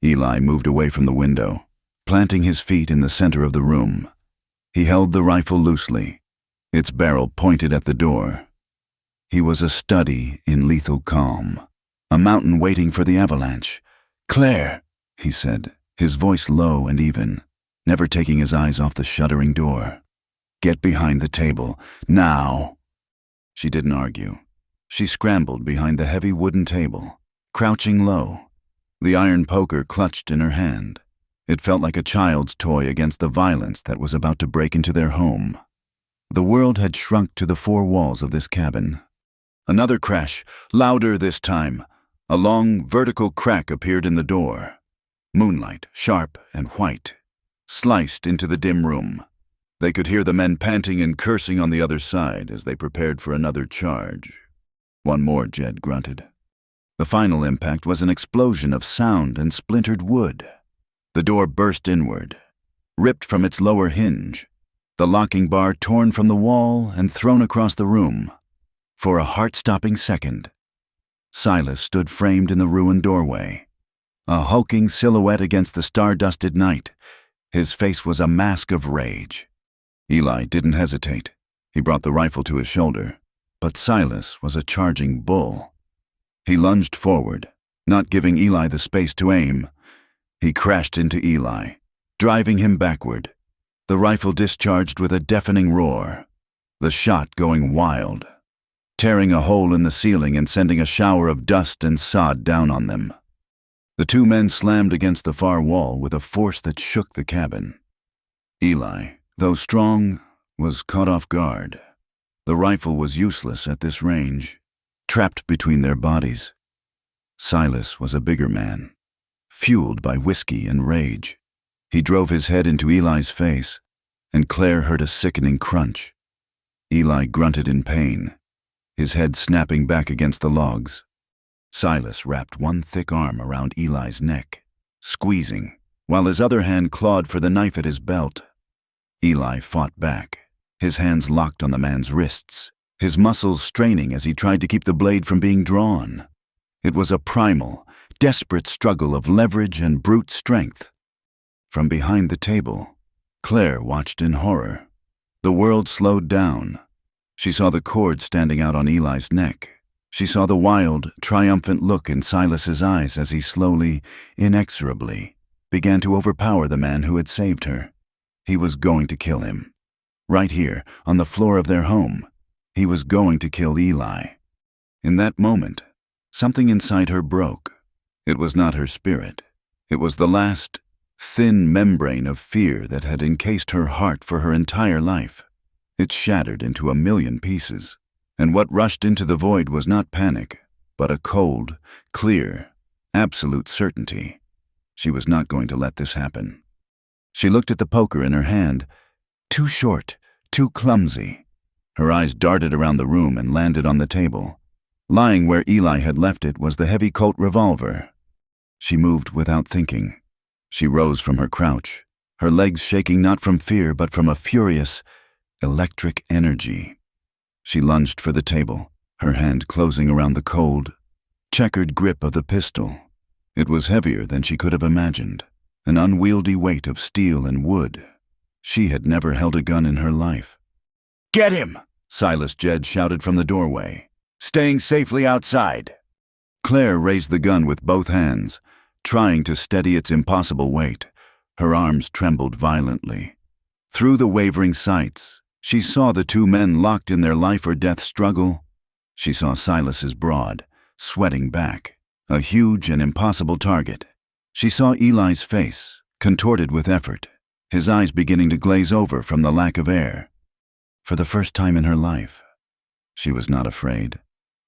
Eli moved away from the window, planting his feet in the center of the room. He held the rifle loosely, its barrel pointed at the door. He was a study in lethal calm, a mountain waiting for the avalanche. "Claire," he said, his voice low and even, never taking his eyes off the shuddering door. "Get behind the table, now." She didn't argue. She scrambled behind the heavy wooden table, crouching low, the iron poker clutched in her hand. It felt like a child's toy against the violence that was about to break into their home. The world had shrunk to the four walls of this cabin. Another crash, louder this time. A long, vertical crack appeared in the door. Moonlight, sharp and white, sliced into the dim room. They could hear the men panting and cursing on the other side as they prepared for another charge. "One more," Jed grunted. The final impact was an explosion of sound and splintered wood. The door burst inward, ripped from its lower hinge, the locking bar torn from the wall and thrown across the room. For a heart-stopping second, Silas stood framed in the ruined doorway, a hulking silhouette against the star-dusted night. His face was a mask of rage. Eli didn't hesitate. He brought the rifle to his shoulder, but Silas was a charging bull. He lunged forward, not giving Eli the space to aim. He crashed into Eli, driving him backward, the rifle discharged with a deafening roar, the shot going wild, tearing a hole in the ceiling and sending a shower of dust and sod down on them. The two men slammed against the far wall with a force that shook the cabin. Eli, though strong, was caught off guard. The rifle was useless at this range, trapped between their bodies. Silas was a bigger man, fueled by whiskey and rage. He drove his head into Eli's face, and Claire heard a sickening crunch. Eli grunted in pain, his head snapping back against the logs. Silas wrapped one thick arm around Eli's neck, squeezing, while his other hand clawed for the knife at his belt. Eli fought back, his hands locked on the man's wrists, his muscles straining as he tried to keep the blade from being drawn. It was a primal, desperate struggle of leverage and brute strength. From behind the table, Claire watched in horror. The world slowed down. She saw the cord standing out on Eli's neck. She saw the wild, triumphant look in Silas's eyes as he slowly, inexorably, began to overpower the man who had saved her. He was going to kill him. Right here, on the floor of their home, he was going to kill Eli. In that moment, something inside her broke. It was not her spirit. It was the last, thin membrane of fear that had encased her heart for her entire life. It shattered into a million pieces, and what rushed into the void was not panic, but a cold, clear, absolute certainty. She was not going to let this happen. She looked at the poker in her hand. Too short, too clumsy. Her eyes darted around the room and landed on the table. Lying where Eli had left it was the heavy Colt revolver. She moved without thinking. She rose from her crouch, her legs shaking not from fear but from a furious, electric energy. She lunged for the table, her hand closing around the cold, checkered grip of the pistol. It was heavier than she could have imagined, an unwieldy weight of steel and wood. She had never held a gun in her life. "Get him!" Silas Jed shouted from the doorway, staying safely outside. Claire raised the gun with both hands, trying to steady its impossible weight. Her arms trembled violently. Through the wavering sights, she saw the two men locked in their life-or-death struggle. She saw Silas's broad, sweating back, a huge and impossible target. She saw Eli's face, contorted with effort, his eyes beginning to glaze over from the lack of air. For the first time in her life, she was not afraid.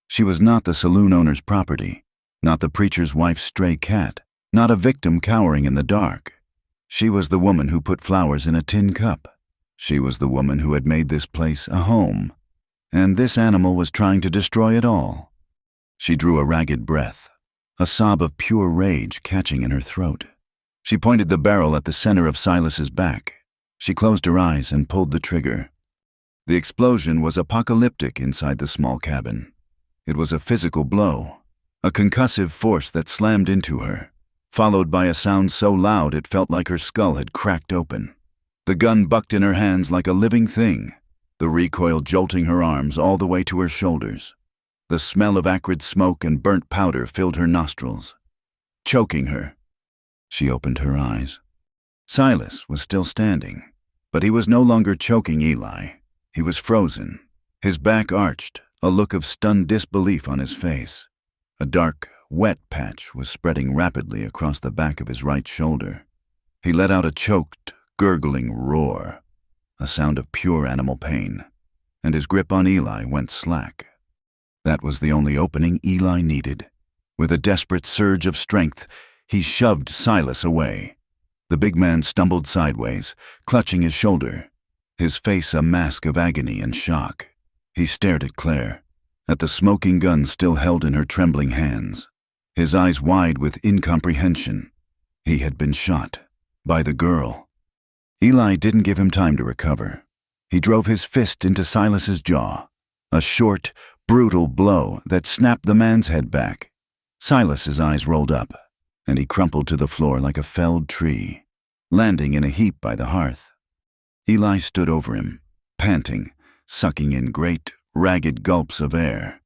She was not the saloon owner's property, not the preacher's wife's stray cat, not a victim cowering in the dark. She was the woman who put flowers in a tin cup. She was the woman who had made this place a home, and this animal was trying to destroy it all. She drew a ragged breath, a sob of pure rage catching in her throat. She pointed the barrel at the center of Silas's back. She closed her eyes and pulled the trigger. The explosion was apocalyptic inside the small cabin. It was a physical blow, a concussive force that slammed into her, followed by a sound so loud it felt like her skull had cracked open. The gun bucked in her hands like a living thing, the recoil jolting her arms all the way to her shoulders. The smell of acrid smoke and burnt powder filled her nostrils, choking her. She opened her eyes. Silas was still standing, but he was no longer choking Eli. He was frozen, his back arched, a look of stunned disbelief on his face. A dark, wet patch was spreading rapidly across the back of his right shoulder. He let out a choked, gurgling roar, a sound of pure animal pain, and his grip on Eli went slack. That was the only opening Eli needed. With a desperate surge of strength, he shoved Silas away. The big man stumbled sideways, clutching his shoulder, his face a mask of agony and shock. He stared at Claire, at the smoking gun still held in her trembling hands, his eyes wide with incomprehension. He had been shot by the girl. Eli didn't give him time to recover. He drove his fist into Silas's jaw, a short, brutal blow that snapped the man's head back. Silas's eyes rolled up, and he crumpled to the floor like a felled tree, landing in a heap by the hearth. Eli stood over him, panting, sucking in great, ragged gulps of air.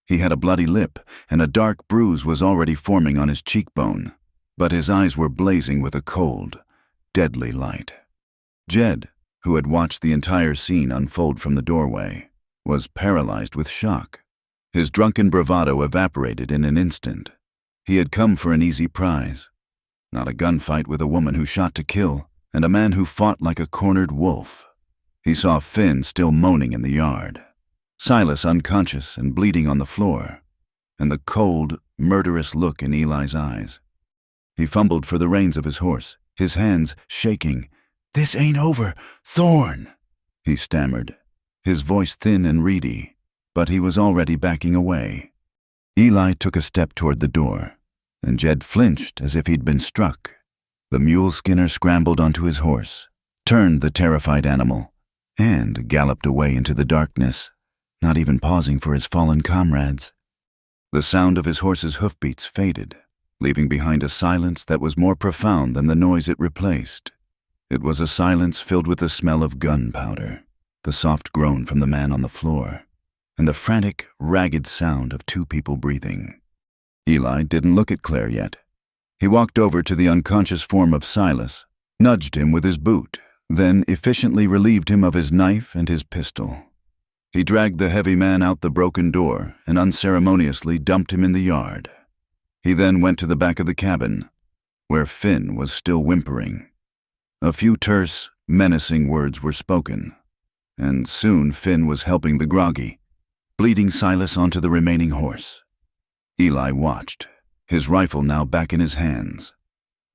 He had a bloody lip, and a dark bruise was already forming on his cheekbone, but his eyes were blazing with a cold, deadly light. Jed, who had watched the entire scene unfold from the doorway, was paralyzed with shock. His drunken bravado evaporated in an instant. He had come for an easy prize. Not a gunfight with a woman who shot to kill, and a man who fought like a cornered wolf. He saw Finn still moaning in the yard, Silas unconscious and bleeding on the floor, and the cold, murderous look in Eli's eyes. He fumbled for the reins of his horse, his hands shaking. "This ain't over, Thorn," he stammered, his voice thin and reedy, but he was already backing away. Eli took a step toward the door, and Jed flinched as if he'd been struck. The mule skinner scrambled onto his horse, turned the terrified animal, and galloped away into the darkness, not even pausing for his fallen comrades. The sound of his horse's hoofbeats faded, leaving behind a silence that was more profound than the noise it replaced. It was a silence filled with the smell of gunpowder, the soft groan from the man on the floor, and the frantic, ragged sound of two people breathing. Eli didn't look at Claire yet. He walked over to the unconscious form of Silas, nudged him with his boot, then efficiently relieved him of his knife and his pistol. He dragged the heavy man out the broken door and unceremoniously dumped him in the yard. He then went to the back of the cabin, where Finn was still whimpering. A few terse, menacing words were spoken, and soon Finn was helping the groggy, bleeding Silas onto the remaining horse. Eli watched, his rifle now back in his hands,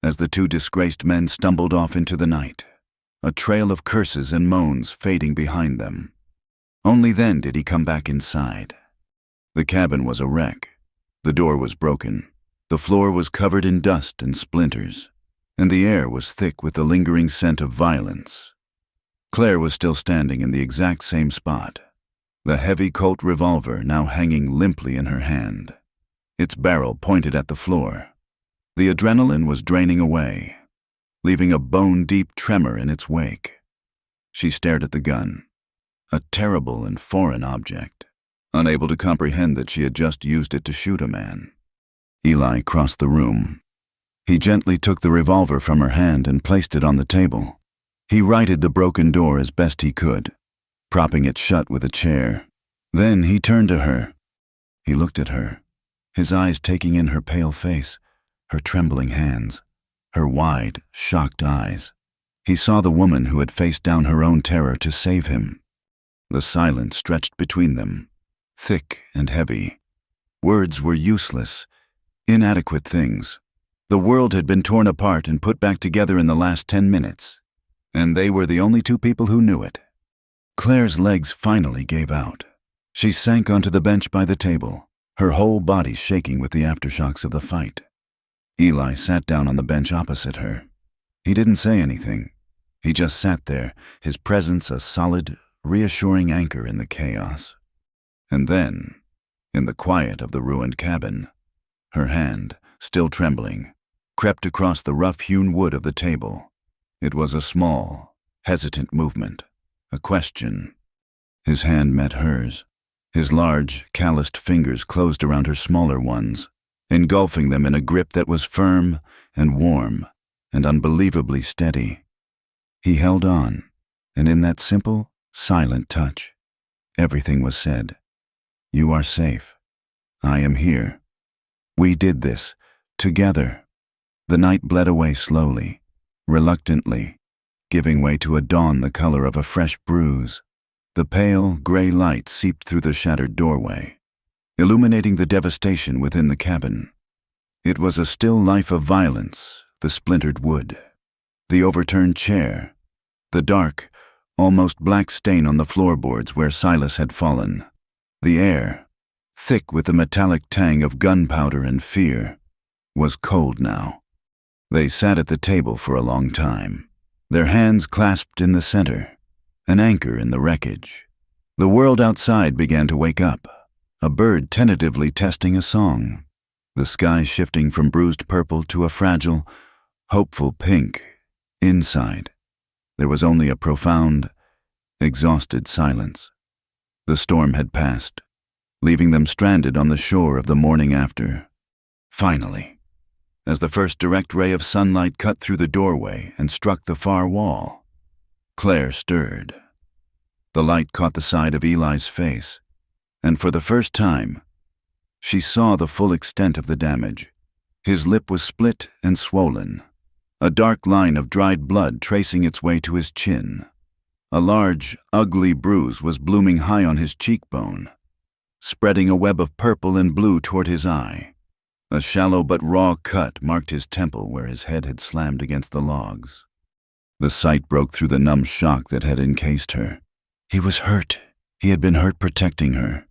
as the two disgraced men stumbled off into the night, a trail of curses and moans fading behind them. Only then did he come back inside. The cabin was a wreck. The door was broken. The floor was covered in dust and splinters, and the air was thick with the lingering scent of violence. Claire was still standing in the exact same spot, the heavy Colt revolver now hanging limply in her hand, its barrel pointed at the floor. The adrenaline was draining away, leaving a bone-deep tremor in its wake. She stared at the gun, a terrible and foreign object, unable to comprehend that she had just used it to shoot a man. Eli crossed the room. He gently took the revolver from her hand and placed it on the table. He righted the broken door as best he could, propping it shut with a chair. Then he turned to her. He looked at her, his eyes taking in her pale face, her trembling hands, her wide, shocked eyes. He saw the woman who had faced down her own terror to save him. The silence stretched between them, thick and heavy. Words were useless, inadequate things. The world had been torn apart and put back together in the last 10 minutes, and they were the only two people who knew it. Claire's legs finally gave out. She sank onto the bench by the table, her whole body shaking with the aftershocks of the fight. Eli sat down on the bench opposite her. He didn't say anything. He just sat there, his presence a solid, reassuring anchor in the chaos. And then, in the quiet of the ruined cabin, her hand, still trembling, crept across the rough-hewn wood of the table. It was a small, hesitant movement, a question. His hand met hers. His large, calloused fingers closed around her smaller ones, engulfing them in a grip that was firm and warm and unbelievably steady. He held on, and in that simple, silent touch, everything was said. You are safe. I am here. We did this, together. The night bled away slowly, reluctantly, giving way to a dawn the color of a fresh bruise. The pale, gray light seeped through the shattered doorway, illuminating the devastation within the cabin. It was a still life of violence, the splintered wood, the overturned chair, the dark, almost black stain on the floorboards where Silas had fallen. The air, thick with the metallic tang of gunpowder and fear, was cold now. They sat at the table for a long time, their hands clasped in the center, an anchor in the wreckage. The world outside began to wake up, a bird tentatively testing a song, the sky shifting from bruised purple to a fragile, hopeful pink. Inside, there was only a profound, exhausted silence. The storm had passed, leaving them stranded on the shore of the morning after. Finally, as the first direct ray of sunlight cut through the doorway and struck the far wall, Claire stirred. The light caught the side of Eli's face, and for the first time, she saw the full extent of the damage. His lip was split and swollen, a dark line of dried blood tracing its way to his chin. A large, ugly bruise was blooming high on his cheekbone, spreading a web of purple and blue toward his eye. A shallow but raw cut marked his temple where his head had slammed against the logs. The sight broke through the numb shock that had encased her. He was hurt. He had been hurt protecting her.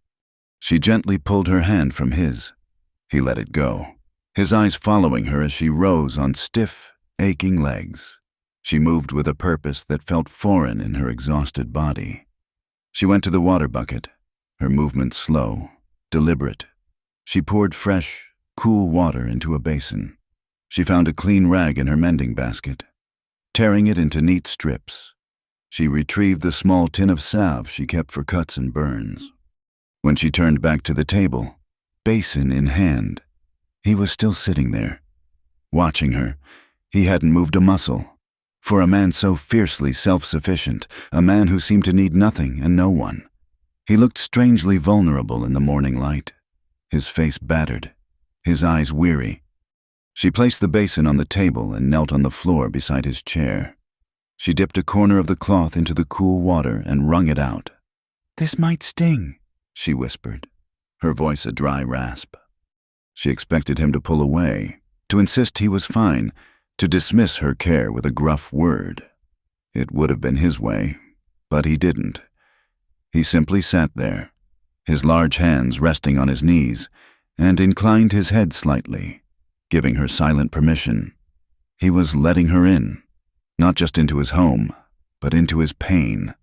She gently pulled her hand from his. He let it go, his eyes following her as she rose on stiff, aching legs. She moved with a purpose that felt foreign in her exhausted body. She went to the water bucket, her movements slow, deliberate. She poured fresh, cool water into a basin. She found a clean rag in her mending basket. Tearing it into neat strips, she retrieved the small tin of salve she kept for cuts and burns. When she turned back to the table, basin in hand, he was still sitting there. Watching her, he hadn't moved a muscle. For a man so fiercely self-sufficient, a man who seemed to need nothing and no one, he looked strangely vulnerable in the morning light, his face battered, his eyes weary. She placed the basin on the table and knelt on the floor beside his chair. She dipped a corner of the cloth into the cool water and wrung it out. "This might sting," she whispered, her voice a dry rasp. She expected him to pull away, to insist he was fine, to dismiss her care with a gruff word. It would have been his way, but he didn't. He simply sat there, his large hands resting on his knees, and inclined his head slightly, giving her silent permission. He was letting her in, not just into his home, but into his pain.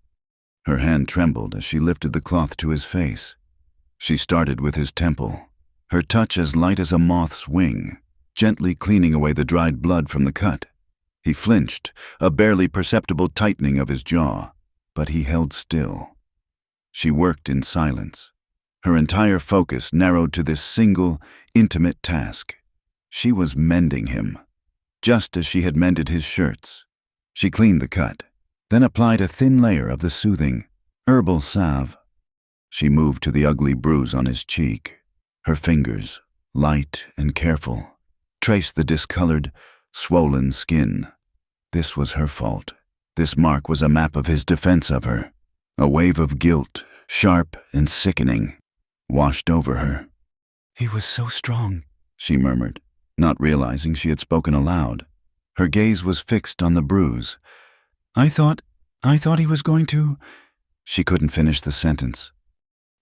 Her hand trembled as she lifted the cloth to his face. She started with his temple, her touch as light as a moth's wing, gently cleaning away the dried blood from the cut. He flinched, a barely perceptible tightening of his jaw, but he held still. She worked in silence, her entire focus narrowed to this single, intimate task. She was mending him, just as she had mended his shirts. She cleaned the cut, then applied a thin layer of the soothing, herbal salve. She moved to the ugly bruise on his cheek. Her fingers, light and careful, traced the discolored, swollen skin. This was her fault. This mark was a map of his defense of her. A wave of guilt, sharp and sickening, washed over her. "He was so strong," she murmured, not realizing she had spoken aloud. Her gaze was fixed on the bruise. I thought he was going to—" She couldn't finish the sentence.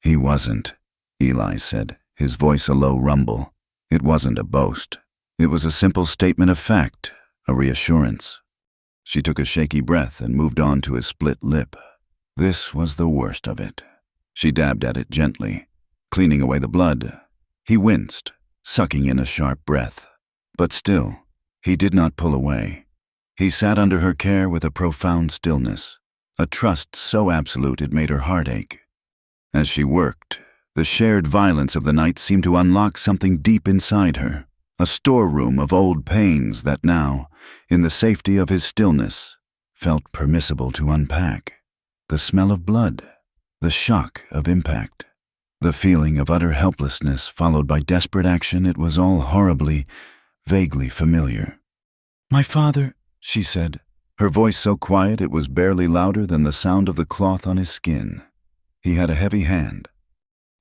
"He wasn't," Eli said, his voice a low rumble. It wasn't a boast. It was a simple statement of fact, a reassurance. She took a shaky breath and moved on to his split lip. This was the worst of it. She dabbed at it gently, cleaning away the blood. He winced, sucking in a sharp breath. But still, he did not pull away. He sat under her care with a profound stillness, a trust so absolute it made her heart ache. As she worked, the shared violence of the night seemed to unlock something deep inside her, a storeroom of old pains that now, in the safety of his stillness, felt permissible to unpack. The smell of blood, the shock of impact, the feeling of utter helplessness followed by desperate action, it was all horribly, vaguely familiar. "My father," she said, her voice so quiet it was barely louder than the sound of the cloth on his skin. He had a heavy hand.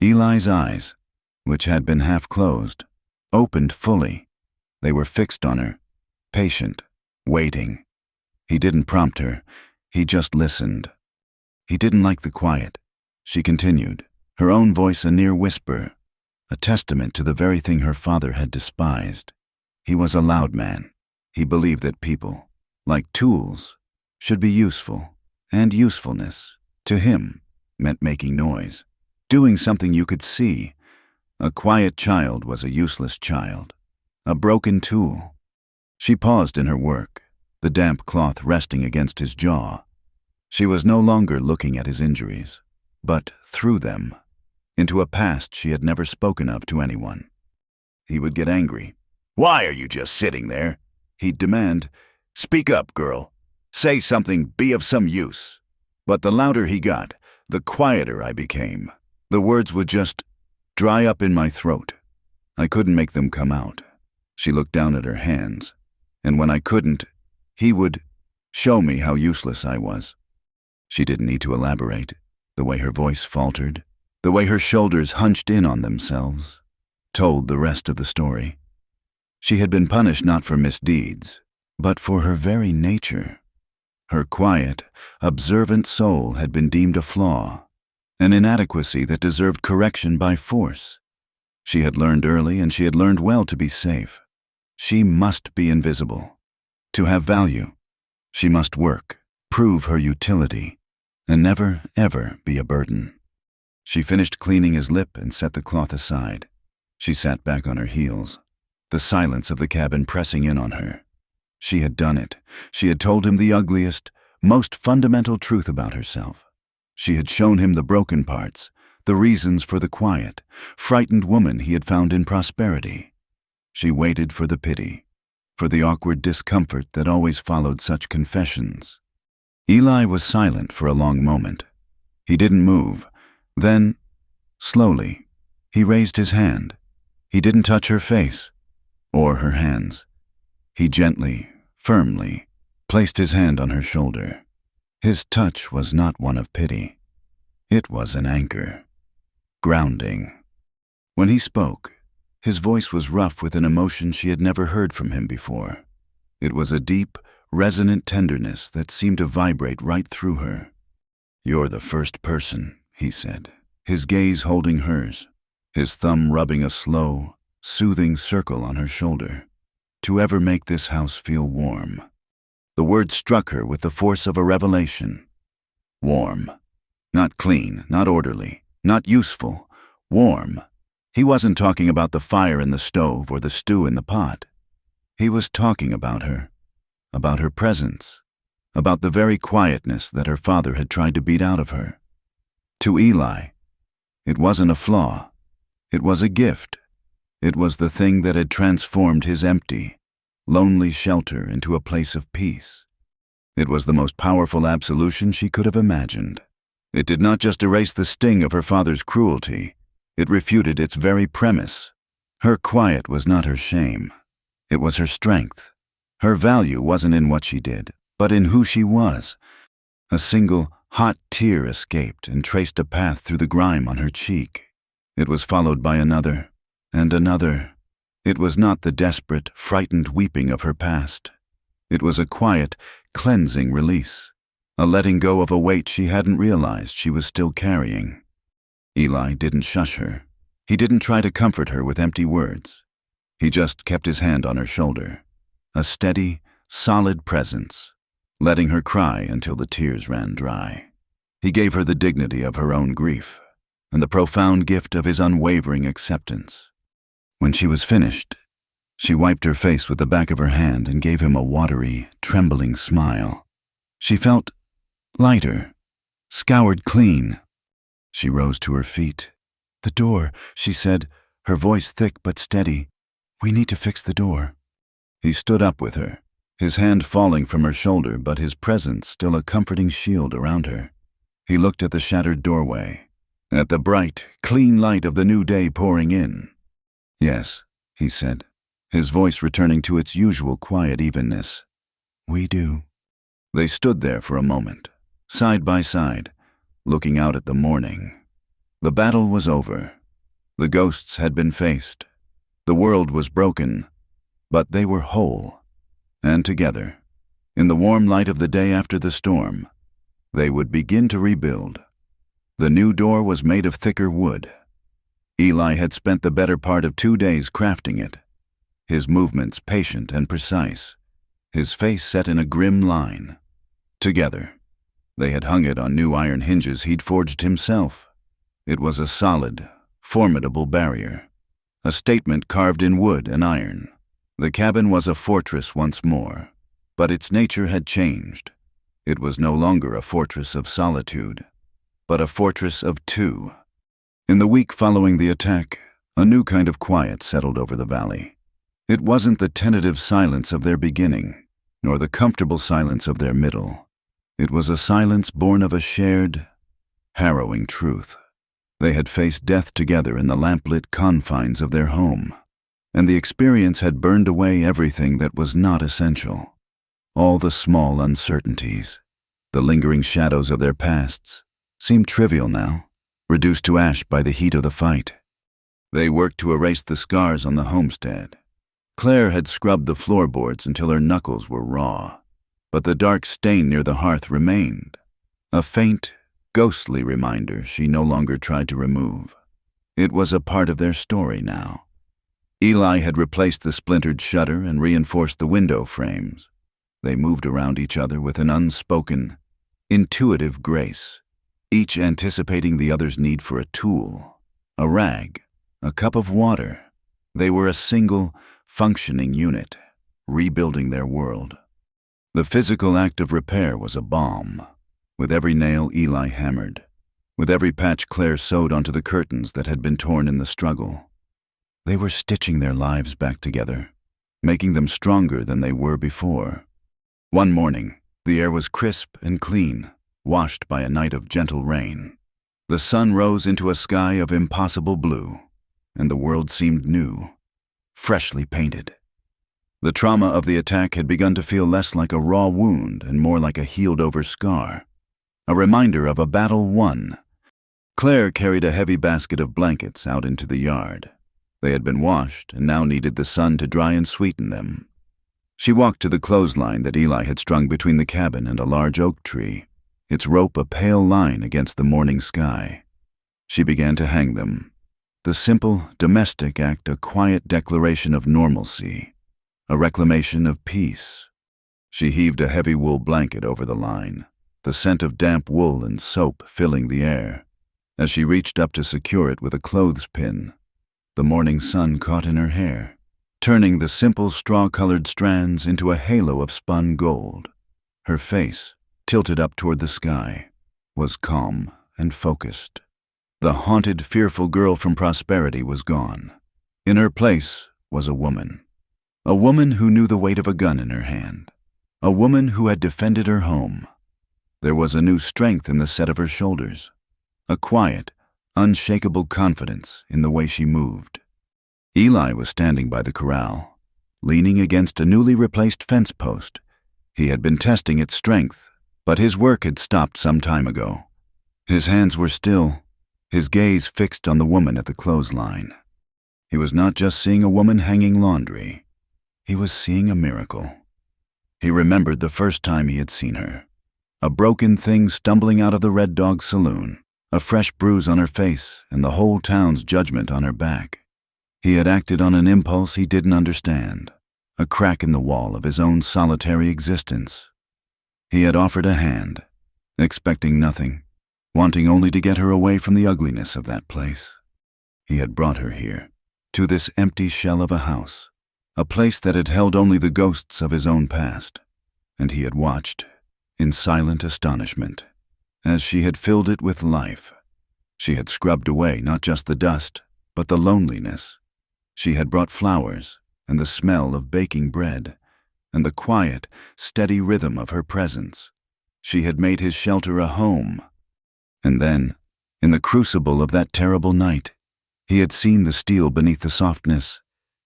Eli's eyes, which had been half closed, opened fully. They were fixed on her, patient, waiting. He didn't prompt her. He just listened. He didn't like the quiet. She continued, her own voice a near whisper, a testament to the very thing her father had despised. He was a loud man. He believed that people, like tools, should be useful, and usefulness, to him, meant making noise, doing something you could see. A quiet child was a useless child, a broken tool. She paused in her work, the damp cloth resting against his jaw. She was no longer looking at his injuries, but through them, into a past she had never spoken of to anyone. He would get angry. "Why are you just sitting there?" he'd demand. "Speak up, girl. Say something, be of some use." But the louder he got, the quieter I became. The words would just dry up in my throat. I couldn't make them come out. She looked down at her hands, and when I couldn't, he would show me how useless I was. She didn't need to elaborate. The way her voice faltered, the way her shoulders hunched in on themselves, told the rest of the story. She had been punished not for misdeeds, but for her very nature. Her quiet, observant soul had been deemed a flaw, an inadequacy that deserved correction by force. She had learned early, and she had learned well to be safe. She must be invisible. To have value, she must work, prove her utility, and never, ever be a burden. She finished cleaning his lip and set the cloth aside. She sat back on her heels, the silence of the cabin pressing in on her. She had done it. She had told him the ugliest, most fundamental truth about herself. She had shown him the broken parts, the reasons for the quiet, frightened woman he had found in prosperity. She waited for the pity, for the awkward discomfort that always followed such confessions. Eli was silent for a long moment. He didn't move. Then, slowly, he raised his hand. He didn't touch her face, or her hands. He gently, firmly, placed his hand on her shoulder. His touch was not one of pity. It was an anchor, grounding. When he spoke, his voice was rough with an emotion she had never heard from him before. It was a deep, resonant tenderness that seemed to vibrate right through her. "You're the first person," he said, his gaze holding hers, his thumb rubbing a slow, soothing circle on her shoulder, "to ever make this house feel warm." The word struck her with the force of a revelation. Warm. Not clean, not orderly, not useful. Warm. He wasn't talking about the fire in the stove or the stew in the pot. He was talking about her presence, about the very quietness that her father had tried to beat out of her. To Eli, it wasn't a flaw. It was a gift. It was the thing that had transformed his empty, lonely shelter into a place of peace. It was the most powerful absolution she could have imagined. It did not just erase the sting of her father's cruelty, it refuted its very premise. Her quiet was not her shame. It was her strength. Her value wasn't in what she did, but in who she was. A single, hot tear escaped and traced a path through the grime on her cheek. It was followed by another, and another. It was not the desperate, frightened weeping of her past. It was a quiet, cleansing release, a letting go of a weight she hadn't realized she was still carrying. Eli didn't shush her. He didn't try to comfort her with empty words. He just kept his hand on her shoulder, a steady, solid presence, letting her cry until the tears ran dry. He gave her the dignity of her own grief and the profound gift of his unwavering acceptance. When she was finished, she wiped her face with the back of her hand and gave him a watery, trembling smile. She felt lighter, scoured clean. She rose to her feet. "The door," she said, her voice thick but steady. "We need to fix the door." He stood up with her, his hand falling from her shoulder, but his presence still a comforting shield around her. He looked at the shattered doorway, at the bright, clean light of the new day pouring in. "Yes," he said, his voice returning to its usual quiet evenness. "We do." They stood there for a moment, side by side, looking out at the morning. The battle was over. The ghosts had been faced. The world was broken, but they were whole. And together, in the warm light of the day after the storm, they would begin to rebuild. The new door was made of thicker wood. Eli had spent the better part of 2 days crafting it, his movements patient and precise, his face set in a grim line. Together, they had hung it on new iron hinges he'd forged himself. It was a solid, formidable barrier, a statement carved in wood and iron. The cabin was a fortress once more, but its nature had changed. It was no longer a fortress of solitude, but a fortress of two. In the week following the attack, a new kind of quiet settled over the valley. It wasn't the tentative silence of their beginning, nor the comfortable silence of their middle. It was a silence born of a shared, harrowing truth. They had faced death together in the lamplit confines of their home, and the experience had burned away everything that was not essential. All the small uncertainties, the lingering shadows of their pasts, seemed trivial now, reduced to ash by the heat of the fight. They worked to erase the scars on the homestead. Claire had scrubbed the floorboards until her knuckles were raw, but the dark stain near the hearth remained, a faint, ghostly reminder she no longer tried to remove. It was a part of their story now. Eli had replaced the splintered shutter and reinforced the window frames. They moved around each other with an unspoken, intuitive grace, each anticipating the other's need for a tool, a rag, a cup of water. They were a single, functioning unit, rebuilding their world. The physical act of repair was a balm, with every nail Eli hammered, with every patch Claire sewed onto the curtains that had been torn in the struggle. They were stitching their lives back together, making them stronger than they were before. One morning, the air was crisp and clean, washed by a night of gentle rain. The sun rose into a sky of impossible blue, and the world seemed new, freshly painted. The trauma of the attack had begun to feel less like a raw wound and more like a healed-over scar, a reminder of a battle won. Claire carried a heavy basket of blankets out into the yard. They had been washed and now needed the sun to dry and sweeten them. She walked to the clothesline that Eli had strung between the cabin and a large oak tree, its rope a pale line against the morning sky. She began to hang them, the simple, domestic act a quiet declaration of normalcy, a reclamation of peace. She heaved a heavy wool blanket over the line, the scent of damp wool and soap filling the air. As she reached up to secure it with a clothespin, the morning sun caught in her hair, turning the simple straw-colored strands into a halo of spun gold. Her face, tilted up toward the sky, was calm and focused. The haunted, fearful girl from prosperity was gone. In her place was a woman who knew the weight of a gun in her hand, a woman who had defended her home. There was a new strength in the set of her shoulders, a quiet, unshakable confidence in the way she moved. Eli was standing by the corral, leaning against a newly replaced fence post. He had been testing its strength, but his work had stopped some time ago. His hands were still, his gaze fixed on the woman at the clothesline. He was not just seeing a woman hanging laundry. He was seeing a miracle. He remembered the first time he had seen her, a broken thing stumbling out of the Red Dog Saloon. a fresh bruise on her face, and the whole town's judgment on her back. He had acted on an impulse he didn't understand, a crack in the wall of his own solitary existence. He had offered a hand, expecting nothing, wanting only to get her away from the ugliness of that place. He had brought her here, to this empty shell of a house, a place that had held only the ghosts of his own past, and he had watched, in silent astonishment, as she had filled it with life. She had scrubbed away not just the dust, but the loneliness. She had brought flowers and the smell of baking bread, and the quiet, steady rhythm of her presence. She had made his shelter a home. And then, in the crucible of that terrible night, he had seen the steel beneath the softness.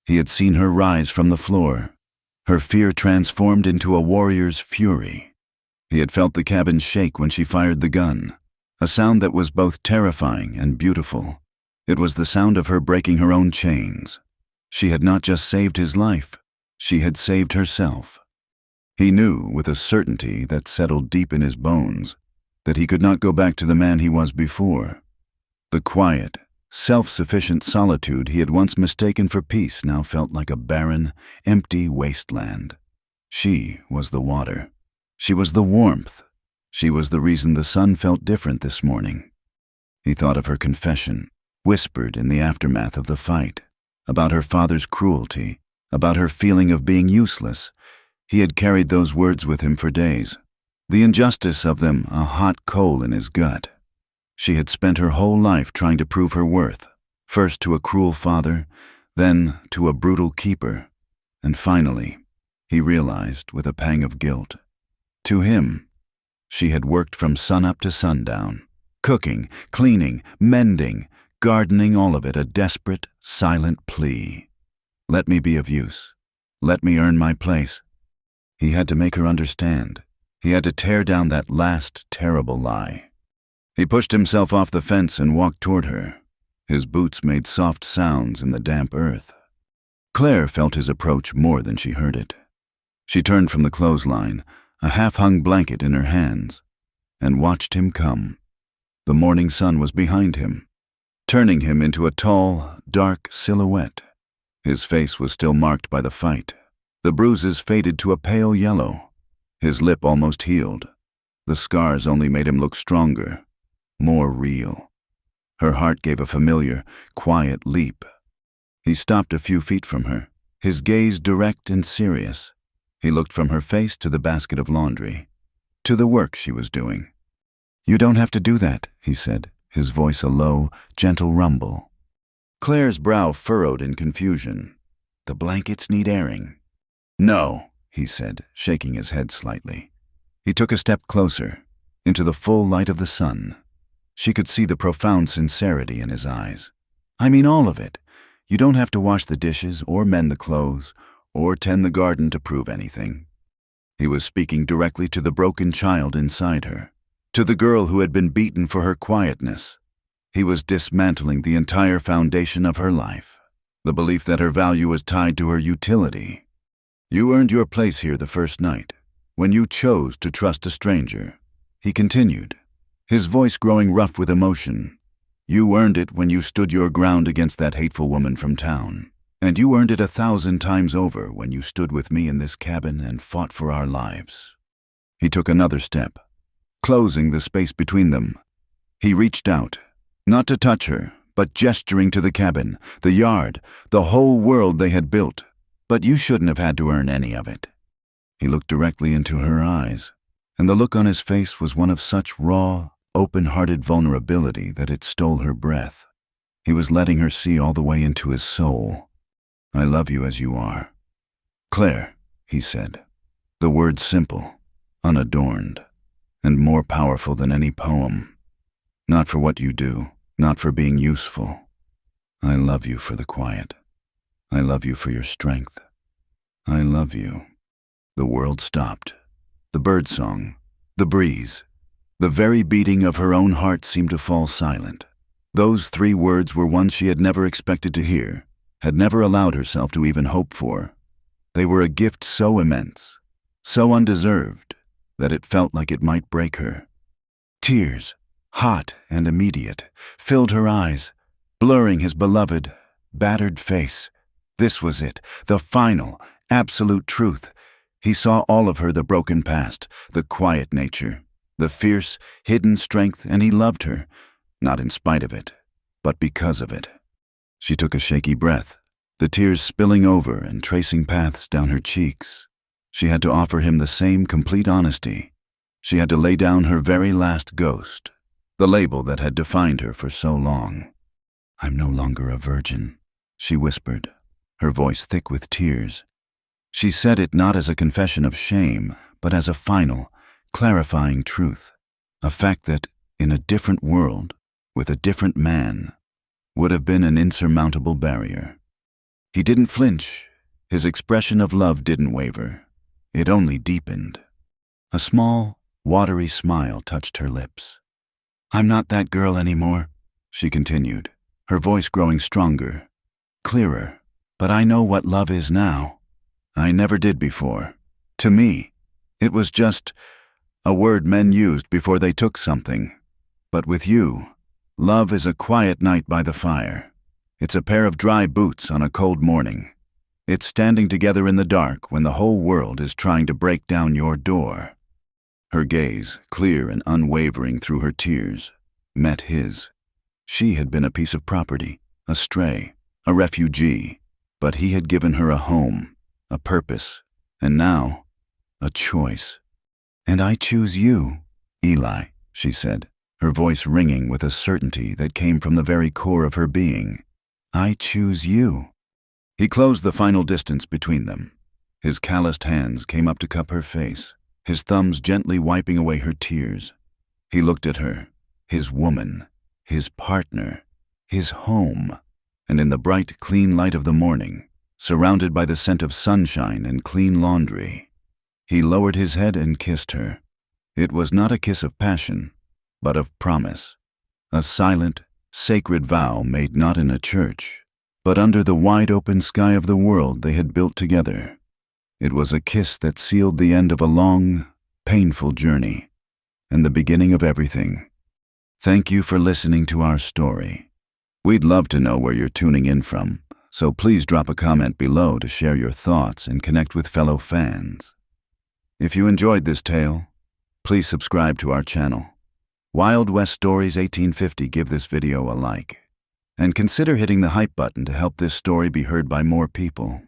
He had seen her rise from the floor, her fear transformed into a warrior's fury. He had felt the cabin shake when she fired the gun, a sound that was both terrifying and beautiful. It was the sound of her breaking her own chains. She had not just saved his life, she had saved herself. He knew with a certainty that settled deep in his bones that he could not go back to the man he was before. The quiet, self-sufficient solitude he had once mistaken for peace now felt like a barren, empty wasteland. She was the water. She was the warmth. She was the reason the sun felt different this morning. He thought of her confession, whispered in the aftermath of the fight, about her father's cruelty, about her feeling of being useless. He had carried those words with him for days, the injustice of them a hot coal in his gut. She had spent her whole life trying to prove her worth, first to a cruel father, then to a brutal keeper, and finally, he realized with a pang of guilt, to him. She had worked from sunup to sundown, cooking, cleaning, mending, gardening, all of it a desperate, silent plea. Let me be of use. Let me earn my place. He had to make her understand. He had to tear down that last terrible lie. He pushed himself off the fence and walked toward her. His boots made soft sounds in the damp earth. Claire felt his approach more than she heard it. She turned from the clothesline, a half-hung blanket in her hands, and watched him come. The morning sun was behind him, turning him into a tall, dark silhouette. His face was still marked by the fight. The bruises faded to a pale yellow. His lip almost healed. The scars only made him look stronger, more real. Her heart gave a familiar, quiet leap. He stopped a few feet from her, his gaze direct and serious. He looked from her face to the basket of laundry, to the work she was doing. "You don't have to do that," he said, his voice a low, gentle rumble. Claire's brow furrowed in confusion. "The blankets need airing." "No," he said, shaking his head slightly. He took a step closer, into the full light of the sun. She could see the profound sincerity in his eyes. "I mean all of it. You don't have to wash the dishes or mend the clothes or tend the garden to prove anything." He was speaking directly to the broken child inside her, to the girl who had been beaten for her quietness. He was dismantling the entire foundation of her life, the belief that her value was tied to her utility. "You earned your place here the first night, when you chose to trust a stranger," he continued, his voice growing rough with emotion. "You earned it when you stood your ground against that hateful woman from town. And you earned it 1,000 times over when you stood with me in this cabin and fought for our lives." He took another step, closing the space between them. He reached out, not to touch her, but gesturing to the cabin, the yard, the whole world they had built. "But you shouldn't have had to earn any of it." He looked directly into her eyes, and the look on his face was one of such raw, open-hearted vulnerability that it stole her breath. He was letting her see all the way into his soul. "I love you as you are." "Claire," he said, the words simple, unadorned, and more powerful than any poem. "Not for what you do, not for being useful. I love you for the quiet. I love you for your strength. I love you." The world stopped. The birdsong, the breeze, the very beating of her own heart seemed to fall silent. Those 3 words were ones she had never expected to hear, had never allowed herself to even hope for. They were a gift so immense, so undeserved, that it felt like it might break her. Tears, hot and immediate, filled her eyes, blurring his beloved, battered face. This was it, the final, absolute truth. He saw all of her, the broken past, the quiet nature, the fierce, hidden strength, and he loved her, not in spite of it, but because of it. She took a shaky breath, the tears spilling over and tracing paths down her cheeks. She had to offer him the same complete honesty. She had to lay down her very last ghost, the label that had defined her for so long. "I'm no longer a virgin," she whispered, her voice thick with tears. She said it not as a confession of shame, but as a final, clarifying truth, a fact that, in a different world, with a different man, would have been an insurmountable barrier. He didn't flinch. His expression of love didn't waver. It only deepened. A small, watery smile touched her lips. "I'm not that girl anymore," she continued, her voice growing stronger, clearer. "But I know what love is now. I never did before. To me, it was just a word men used before they took something. But with you, love is a quiet night by the fire. It's a pair of dry boots on a cold morning. It's standing together in the dark when the whole world is trying to break down your door." Her gaze, clear and unwavering through her tears, met his. She had been a piece of property, a stray, a refugee, but he had given her a home, a purpose, and now, a choice. "And I choose you, Eli," she said, her voice ringing with a certainty that came from the very core of her being. "I choose you." He closed the final distance between them. His calloused hands came up to cup her face, his thumbs gently wiping away her tears. He looked at her, his woman, his partner, his home, and in the bright, clean light of the morning, surrounded by the scent of sunshine and clean laundry, he lowered his head and kissed her. It was not a kiss of passion, but of promise, a silent, sacred vow made not in a church, but under the wide-open sky of the world they had built together. It was a kiss that sealed the end of a long, painful journey, and the beginning of everything. Thank you for listening to our story. We'd love to know where you're tuning in from, so please drop a comment below to share your thoughts and connect with fellow fans. If you enjoyed this tale, please subscribe to our channel. Wild West Stories 1850, give this video a like. And consider hitting the hype button to help this story be heard by more people.